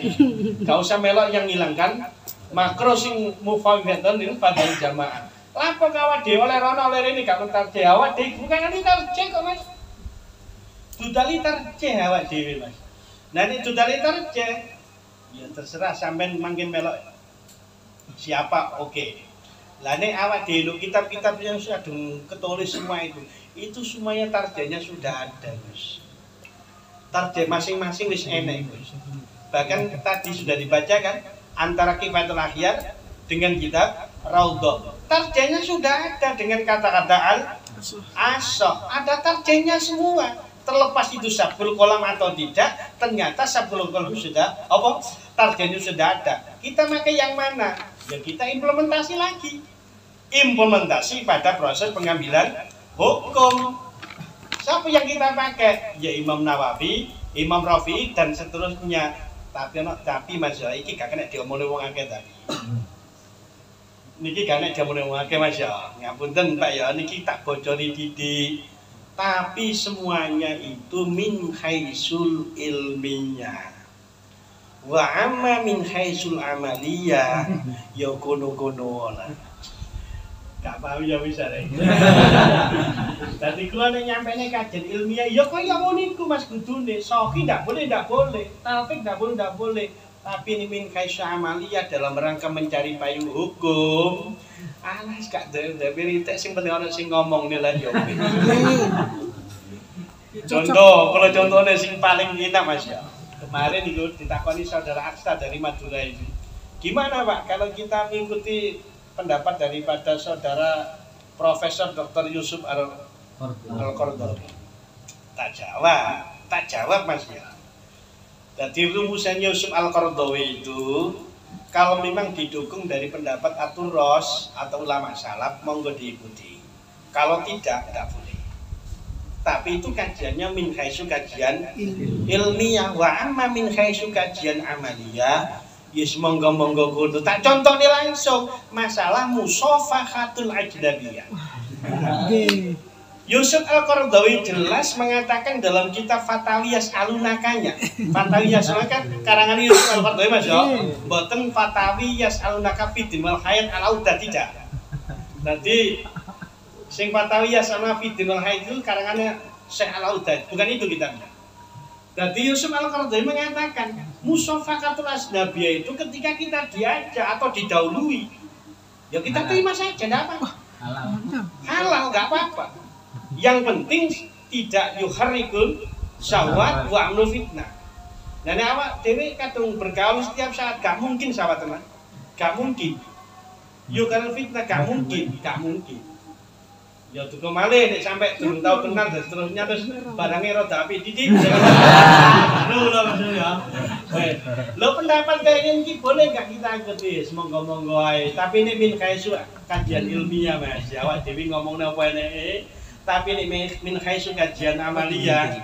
Gak usah melok yang hilangkan makro sing mufawidatun itu fadilatul jamaah. Lapo kawat dhewe oleh rono oleh rene gak tarjih awak dhewe bukan ahli tarjih kok Mas. Dudali tarjih awak dhewe Mas. Nah nek dudali tarjih ya terserah sampean mangke melok siapa oke. Lah nek awak dhewe kitab-kitab yang sudah ketulis semua itu semuanya tarjihnya sudah ada Mas. Tarjih masing-masing wis enak Mas. Bahkan tadi sudah dibacakan antara Kifayatul Akhyar dengan kitab Raudhah. Tarjihnya sudah ada dengan kata-kata al-asah. Ada tarjihnya semua. Terlepas itu sabul kolam atau tidak, ternyata sabul kolam sudah apa? Tarjihnya sudah ada. Kita pakai yang mana? Ya kita implementasi lagi. Implementasi pada proses pengambilan hukum. Siapa yang kita pakai? Ya Imam Nawawi, Imam Rafi'i dan seterusnya. Tapi Mas ya iki gak kena diomongin wong akeh tadi. Niki gak kena diomongin wong akeh Mas ya. Ngapunten Pak ya niki tak bocori titik. Tapi semuanya itu min haisul ilmiyah. Wa amma min haisul amaliyah ya kono-kono lah. Gak paham ya bisa deh. Tadi kalau nyampainya kajian ilmiah, ya kaya ngono iku Mas kudune. Soki ndak boleh, Taufik ndak boleh. Tapi ini min kaisu amaliyah dalam rangka mencari payung hukum. Alas gak dhewe sing penting ana sing ngomong nih lah yo. Contoh, kalau contohnya sing paling enak Mas ya. Kemarin itu ditakoni saudara Aksa dari Madura ini. Gimana Pak kalau kita mengikuti pendapat daripada saudara Profesor Dr. Yusuf Al-Qardawi? Tak jawab Mas ya. Jadi rumusan Yusuf Al-Qaradawi itu kalau memang didukung dari pendapat At-Turros atau ulama salaf, monggo diikuti. Kalau tidak boleh. Tapi itu kajiannya min khaisu kajian ilmiah, wa amma min khaisu kajian amaliyah. Yes, monggo kudu. Tak contohnya langsung masalah musafahatul ajnabiyah. Yusuf Al-Qaradawi jelas mengatakan dalam kitab Fatawiyas Alunakanya. Fatawiyas kan karangan Yusuf Al-Qaradawi Mas yo. Mboten Fatawiyas Alunaka Fidin wal Hayat Al-Auda tidak. Nanti sing Fatawiyas Alunaka Fidin wal Hayat itu karangannya Syekh Al-Auda, bukan itu kitabnya. Jadi Yusuf Al-Qaradawi mengatakan musafakatul asnabiyah itu ketika kita diajak atau didahului, ya kita terima saja, enggak apa-apa. Halal enggak apa-apa. Yang penting tidak yuharrikul syahwat wa amnu fitnah. Dan awak dewe kadung bergaul setiap saat, gak mungkin sahabat teman. Gak mungkin. Yuharrikul fitnah gak mungkin. Ya tuku malih nek sampai durung tau kenal dan seterusnya terus barangnya rada apik didik. Lho maksudnya. Lho pendapat kayak ini boleh gak kita ikuti? Monggo-monggo ae. Tapi ini min khaisu kajian ilmiah Mas. Awak dewe ngomongnya apa enake? Tapi ini min khaisu kajian amaliyah.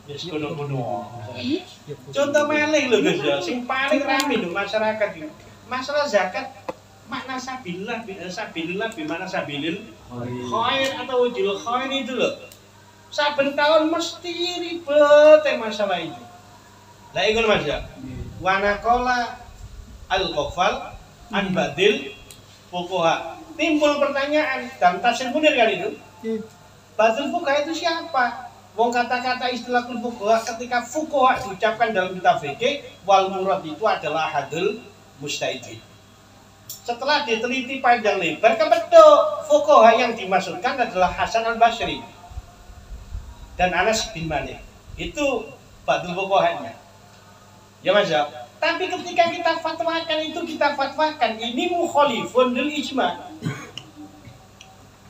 Ya kuno-kuno. Contoh malih lho Guys ya, sing paling rame di masyarakat iki. Masalah zakat makna sabilillah bi mana sabilil khair atau wujul khair itu loh. Saben tahun mesti ribet masalah itu. Lah iku Mas ya. Wa naqala al-ghafal an badil fuqaha. Timbul pertanyaan dalam tafsir Munir kali itu. Badil fuqaha itu siapa? Wong kata-kata istilah fuqaha ketika fuqaha diucapkan dalam kitab fikih wal murad itu adalah hadul mustahidin. Setelah diteliti panjang lebar, kebetul fuqaha yang dimaksudkan adalah Hasan al-Basri dan Anas bin Malik. Itu badul fuqahanya. Ya Mas ya. Tapi ketika kita fatwakan itu kita fatwakan ini mukhalifun lil ijma'.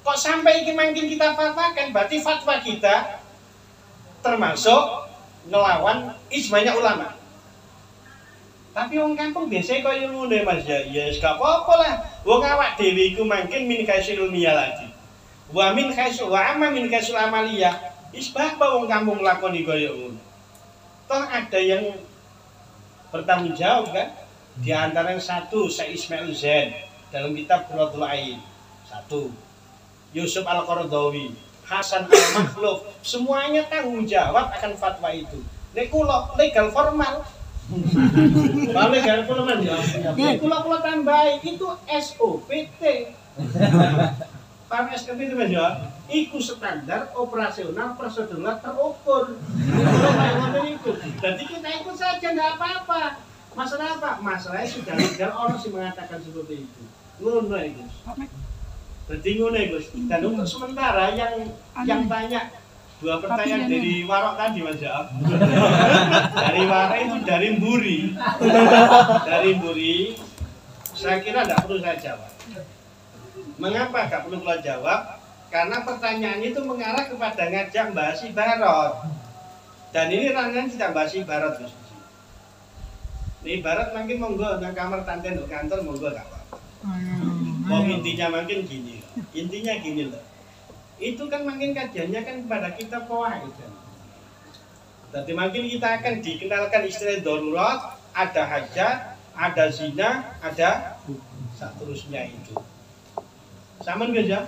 Kok sampai ini makin kita fatwakan, berarti fatwa kita termasuk ngelawan ijma'nya ulama. Tapi wong kampung biasanya kaya ngono Mas ya. Ya gak apa-apa lah. Wong awak dhewe iku mangkin min khaisul ilmiah lagi. Wa min khaisul wa amma min khaisul amaliyah. Isbah wong kampung lakoni kaya ngono. Toh ada yang bertanggung jawab kan? Di antara yang satu Syekh Ismail Zain dalam kitab Qurratul Ain. Satu Yusuf Al-Qaradawi, Hasan Al-Makhluf, semuanya tanggung jawab akan fatwa itu. Nek kula legal formal. Legal formal ya. Nek kula tambahi itu SOPT. Paham SOPT itu Mas ya? Iku standar operasional prosedural terukur. Jadi kita ikut saja enggak apa-apa. Masalah apa? Masalahnya sudah legal orang sih mengatakan seperti itu. Ngono itu. Jadi ngono Gus. Dan untuk sementara yang tanya dua pertanyaan dari Warok tadi Mas ya. Dari Warok itu dari Mburi. Dari Mburi. Saya kira tidak perlu saya jawab. Mengapa tidak perlu saya jawab? Karena pertanyaan itu mengarah kepada ngajak bahas ibarat. Dan ini rangan tidak bahas ibarat Gus. Ini ibarat mungkin monggo nang kamar tante di kantor monggo gak apa-apa. Intinya mungkin gini. Intinya gini loh. Itu kan mungkin kajiannya kan kepada kita fawaid kan. Jadi mungkin kita akan dikenalkan istilah darurat, ada hajat, ada zina, ada seterusnya itu. Sampun guys ya.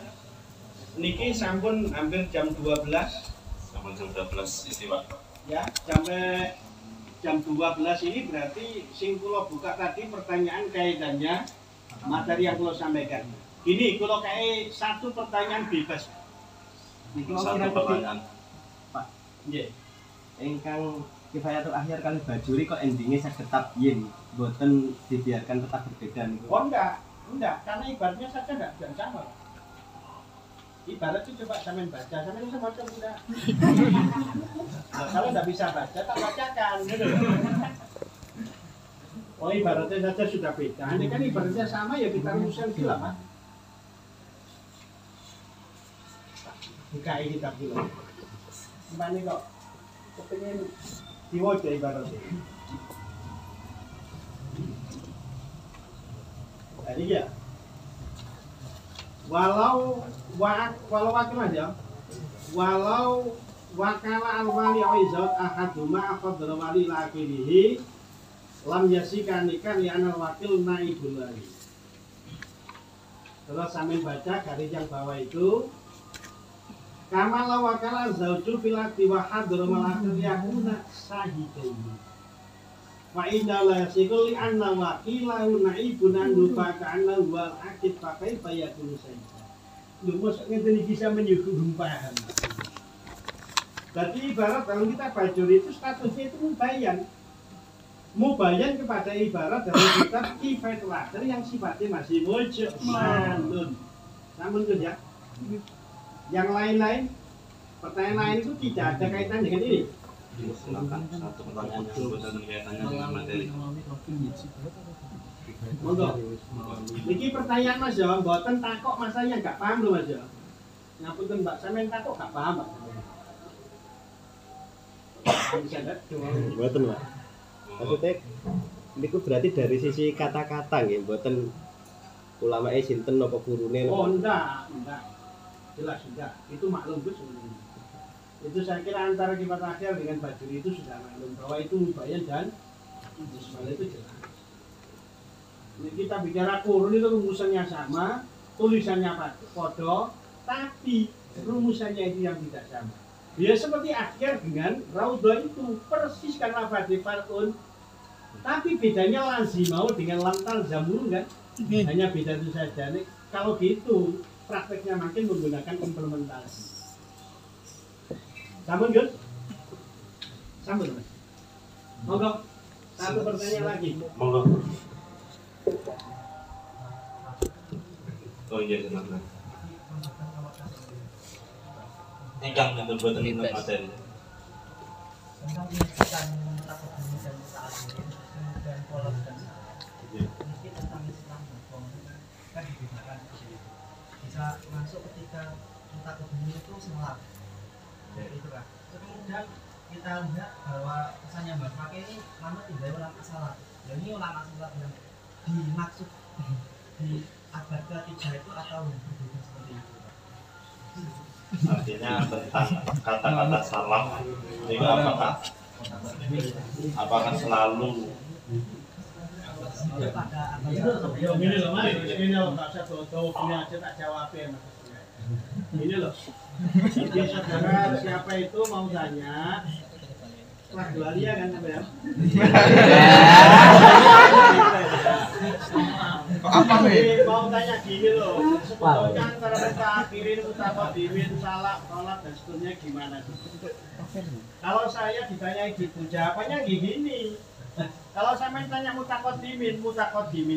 Niki sampun hampir jam 12. Sampun jam 12 istiwa. Ya, sampai jam 12 ini berarti sing kula buka tadi pertanyaan kaitannya materi yang kula sampaikan. Ini kalau kayak satu pertanyaan bebas. Satu pertanyaan. Pak. Nggih. Ingkang kifayatul akhir kali bajuri kok endingnya saya tetap yin, boten dibiarkan tetap berbeda niku. Oh enggak, karena ibaratnya saja enggak sama. Ibarat itu coba sampean baca, sampean bisa baca enggak? Nah, kalau enggak bisa baca, tak bacakan gitu. Oh ibaratnya saja sudah beda. Ini kan ibaratnya sama ya kita rumuskan khilaf, Pak. Buka ini kitab dulu. Gimana kok kepengen Diwaca ibaratnya. Jadi ya, walau wakil aja, walau wakala al-wali aizat ahaduma afadhal wali lakilihi lam yasikanikan li anal wakil naibul wali. Terus sambil baca garis yang bawah itu, kamala wakala zauju filati wa hadhal malakil yakuna sahidaini. Wa inna la yasikul li anna wakilahu naibun andufa ka'anna wal akid pakai bayakun saja. Lu maksudnya ini bisa menyuguh paham. Jadi ibarat kalau kita bajur itu statusnya itu mubayan. Mubayan kepada ibarat dalam kitab kifayatul akhir yang sifatnya masih mujmalun. Namun itu ya. Yang lain-lain, pertanyaan lain itu tidak ada kaitan dengan ini. Silakan satu pertanyaan yang berkaitan dengan materi. Monggo. Niki pertanyaan Mas ya, mboten takok Mas saya enggak paham lho Mas ya. Ngapunten Mbak, sampean takok enggak paham Mbak. Bisa enggak? Mboten, Pak. Maksudnya niku berarti dari sisi kata-kata nggih, mboten ulamae sinten napa gurune. Oh, enggak. Jelas enggak. Itu maklum Gus. Itu saya kira antara kitab akhir dengan bajuri itu sudah maklum bahwa itu mubayan dan ismail itu jelas. Ini kita bicara kurun itu rumusannya sama, tulisannya podo, tapi rumusannya itu yang tidak sama. Dia seperti akhir dengan raudhah itu persis kan lafadz farun, tapi bedanya lazimau dengan lantal zamun kan, hanya beda itu saja. Nih, kalau gitu prakteknya makin menggunakan implementasi. Sambung Gus? Sambung Mas. Monggo. Satu pertanyaan lagi. Monggo. Oh iya, silakan. Ingkang untuk buatan tentang materi. Tentang pendidikan takut dan saat dan pola dan ini tentang Islam kan dibedakan bisa masuk ketika takut itu selat. Ya itu kan. Kemudian kita lihat bahwa pesannya Mbak Pakai ini lama tidak ulama salah. Dan ini ulama salah yang dimaksud di abad ketiga itu atau berbeda seperti itu. Artinya tentang kata-kata salam itu apakah selalu Ini loh Mas, ini loh tak usah tahu ini aja tak jawabin. Ini loh. Jadi saudara siapa itu mau tanya setelah Gloria kan apa ya? Apa nih? Mau tanya gini loh, sebetulnya antara kita akhirin, mutaqaddimin, salah, sholat dan seterusnya gimana? Kalau saya ditanya gitu, jawabannya gini. Kalau saya tanya mutaqaddimin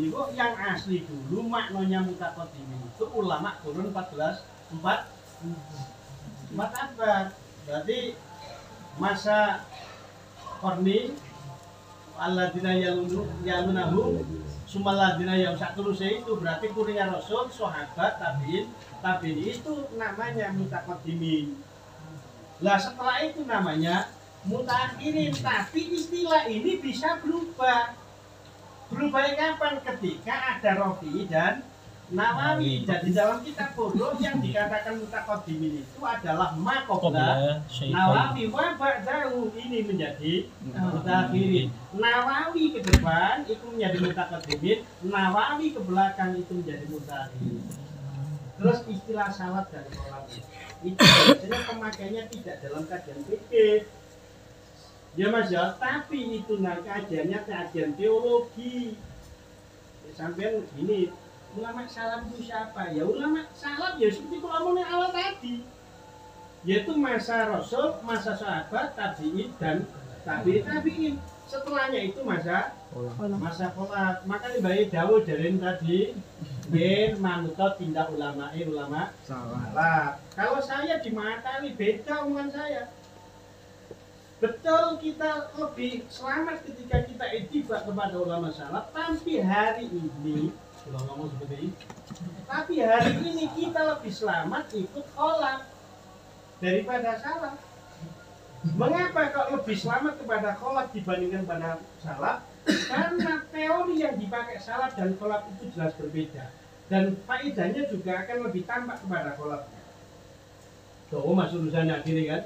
itu yang asli dulu maknanya mutaqaddimin itu ulama kurun 4 abad. Berarti masa Qarni alladzina yalunahu sumaladina yang saterusnya itu berarti kurnia Rasul, sahabat, tabi'in itu namanya mutaqaddimin. Lah setelah itu namanya mutaakhirin, tapi istilah ini bisa berubah. Berubah kapan? Ketika ada Rafi'i dan Nawawi. Jadi dalam kitab Furuq yang dikatakan mutaqaddimin itu adalah maqobla Nawawi wa ba'dahu ini menjadi mutaakhirin. Nawawi ke depan itu menjadi mutaqaddimin, Nawawi ke belakang itu menjadi mutaakhirin. Terus istilah salat dan sholat itu biasanya pemakaiannya tidak dalam kajian fikih. Ya Mas ya, tapi itu kajiannya kajian teologi. Sampai gini, ulama salam itu siapa? Ya ulama salam ya seperti ulama yang awal tadi, yaitu masa Rasul, masa sahabat, tabi'in dan tabi'in. Setelahnya itu masa kholat. Maka Mbak Dawud dari tadi yen manutot tindak ulama salah. Kalau saya dimatani beda omongan saya. Betul kita lebih selamat ketika kita ittiba kepada ulama salaf, tapi hari ini kalau ngomong seperti ini, tapi hari ini kita lebih selamat ikut kholaf daripada salaf. Mengapa kok lebih selamat kepada kholaf dibandingkan pada salaf? Karena teori yang dipakai salaf dan kholaf itu jelas berbeda. Dan faedahnya juga akan lebih tampak kepada kholaf. Tuh, mas urusannya akhirnya kan?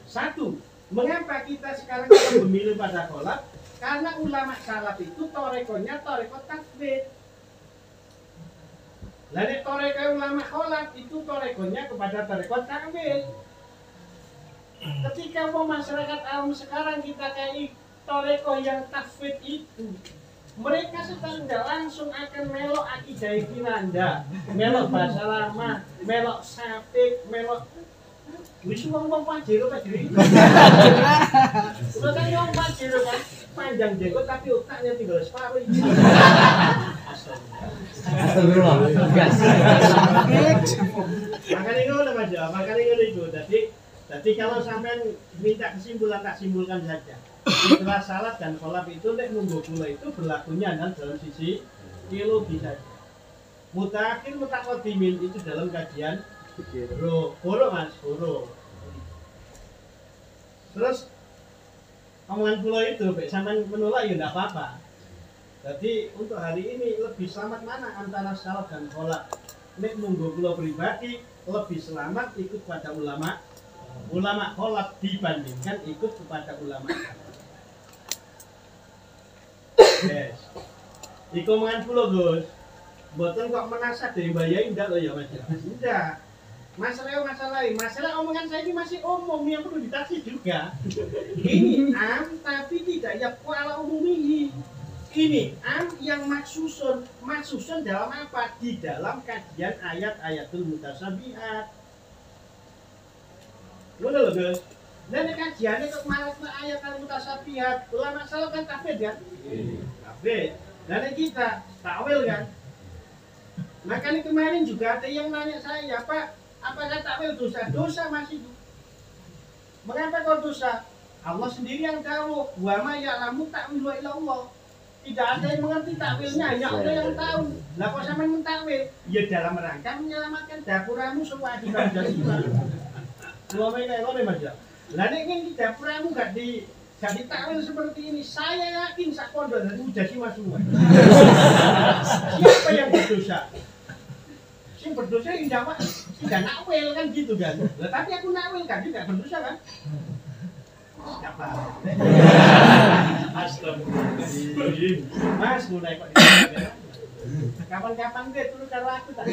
Satu, mengapa kita sekarang memilih pada kholaf? Karena ulama salaf itu torekonya toreko takbir. Lalu toreko ulama kholaf itu torekonya kepada toreko takbir. Ketika mau masyarakat awam sekarang kita kayak toreko yang takfid itu, mereka sedang nggak langsung akan melok akidah Firanda, melok bahasa lama, melok sapik, melok wis wong pajero pajero. Bukan wong pajero kan panjang jenggot tapi otaknya tinggal separuh. Astagfirullah. Makanya ngono Mas, makanya ngono itu. Jadi kalau sampean minta kesimpulan tak simpulkan saja. Setelah salat dan kholaf itu nek nunggu kula itu berlakunya dalam sisi teologi saja. Mutakhir mutaqaddimin itu dalam kajian boro Mas, boro. Terus omongan kula itu baik sampean menolak ya enggak apa-apa. Jadi untuk hari ini lebih selamat mana antara salat dan kholaf? Nek nunggu kula pribadi lebih selamat ikut pada ulama kholaf dibandingkan ikut kepada ulama. Yes. Iku omongan kula Gus. Mboten kok menasah dari bayai ndak loh ya Mas. Ndak. Masalah omongan saya ini masih umum yang perlu ditaksi juga. Ini am tapi tidak ya kuala umumihi. Ini am yang maksusun dalam apa? Di dalam kajian ayat-ayatul mutasyabihat. Ngono lho Gus. Dan kajiannya kok malah ayat-ayatul mutasyabihat. Ulama salaf kan kafir kan? Kafir. Dan kita takwil kan? Makanya kemarin juga ada yang nanya saya, Pak, apakah takwil dosa? Dosa masih. Mengapa kau dosa? Allah sendiri yang tahu. Wa ma ya'lamu ta'wilu illa Allah. Tidak ada yang mengerti takwilnya, hanya Allah yang tahu. Lah kok sampean mentakwil? Ya dalam rangka menyelamatkan dapuramu semua akibat dosa. Dua mereka ngono Mas ya. Lah nek ingin dapuramu gak ditakwil seperti ini, saya yakin sak pondok dan mujasi Mas semua. Siapa yang berdosa? Yang berdosa yang jawab tidak nakwil kan gitu kan. Lah tapi aku nakwil kan tidak berdosa kan? Siapa? Astagfirullahaladzim. Mas mulai kok kapan-kapan gue turun karo aku tak.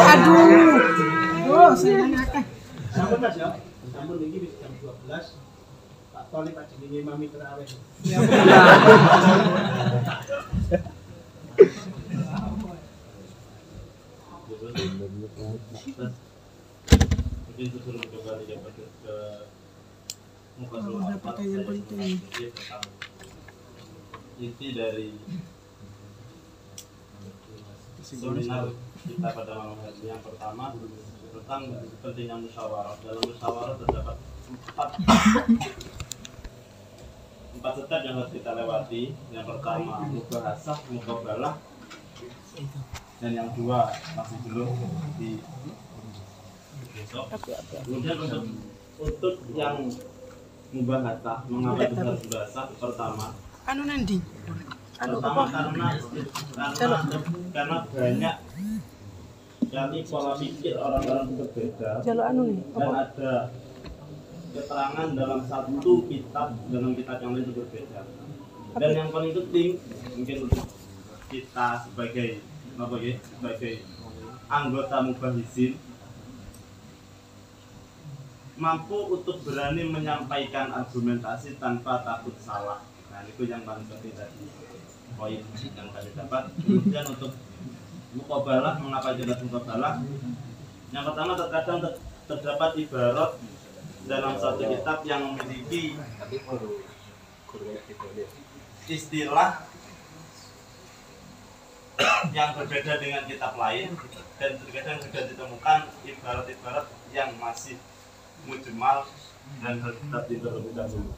Aduh. Oh, saya ngakak. Sampun Mas ya. Sampun iki wis jam 12. Pak Toli Pak jenenge mami terawih. Mungkin sebelum kembali ke muka surat pertanyaan penting. Inti dari seminar kita pada malam hari ini yang pertama tentang pentingnya musyawarah. Dalam musyawarah terdapat empat step yang harus kita lewati. Yang pertama mubahasah, muqabalah, dan yang dua masih belum di besok. Kemudian untuk yang mubahasah, mengapa itu harus mubahasah? Pertama, pertama karena banyak kali pola pikir orang-orang berbeda dan ada keterangan dalam satu kitab dengan kitab yang lain itu berbeda. Dan yang paling penting mungkin untuk kita sebagai anggota mubahisin mampu untuk berani menyampaikan argumentasi tanpa takut salah. Nah itu yang paling penting tadi poin yang kami dapat. Kemudian untuk muqabalah, mengapa kita muqabalah? Yang pertama terkadang terdapat ibarat dalam satu kitab yang memiliki istilah yang berbeda dengan kitab lain dan terkadang juga ditemukan ibarat-ibarat yang masih mujmal dan harus tetap terlebih dahulu.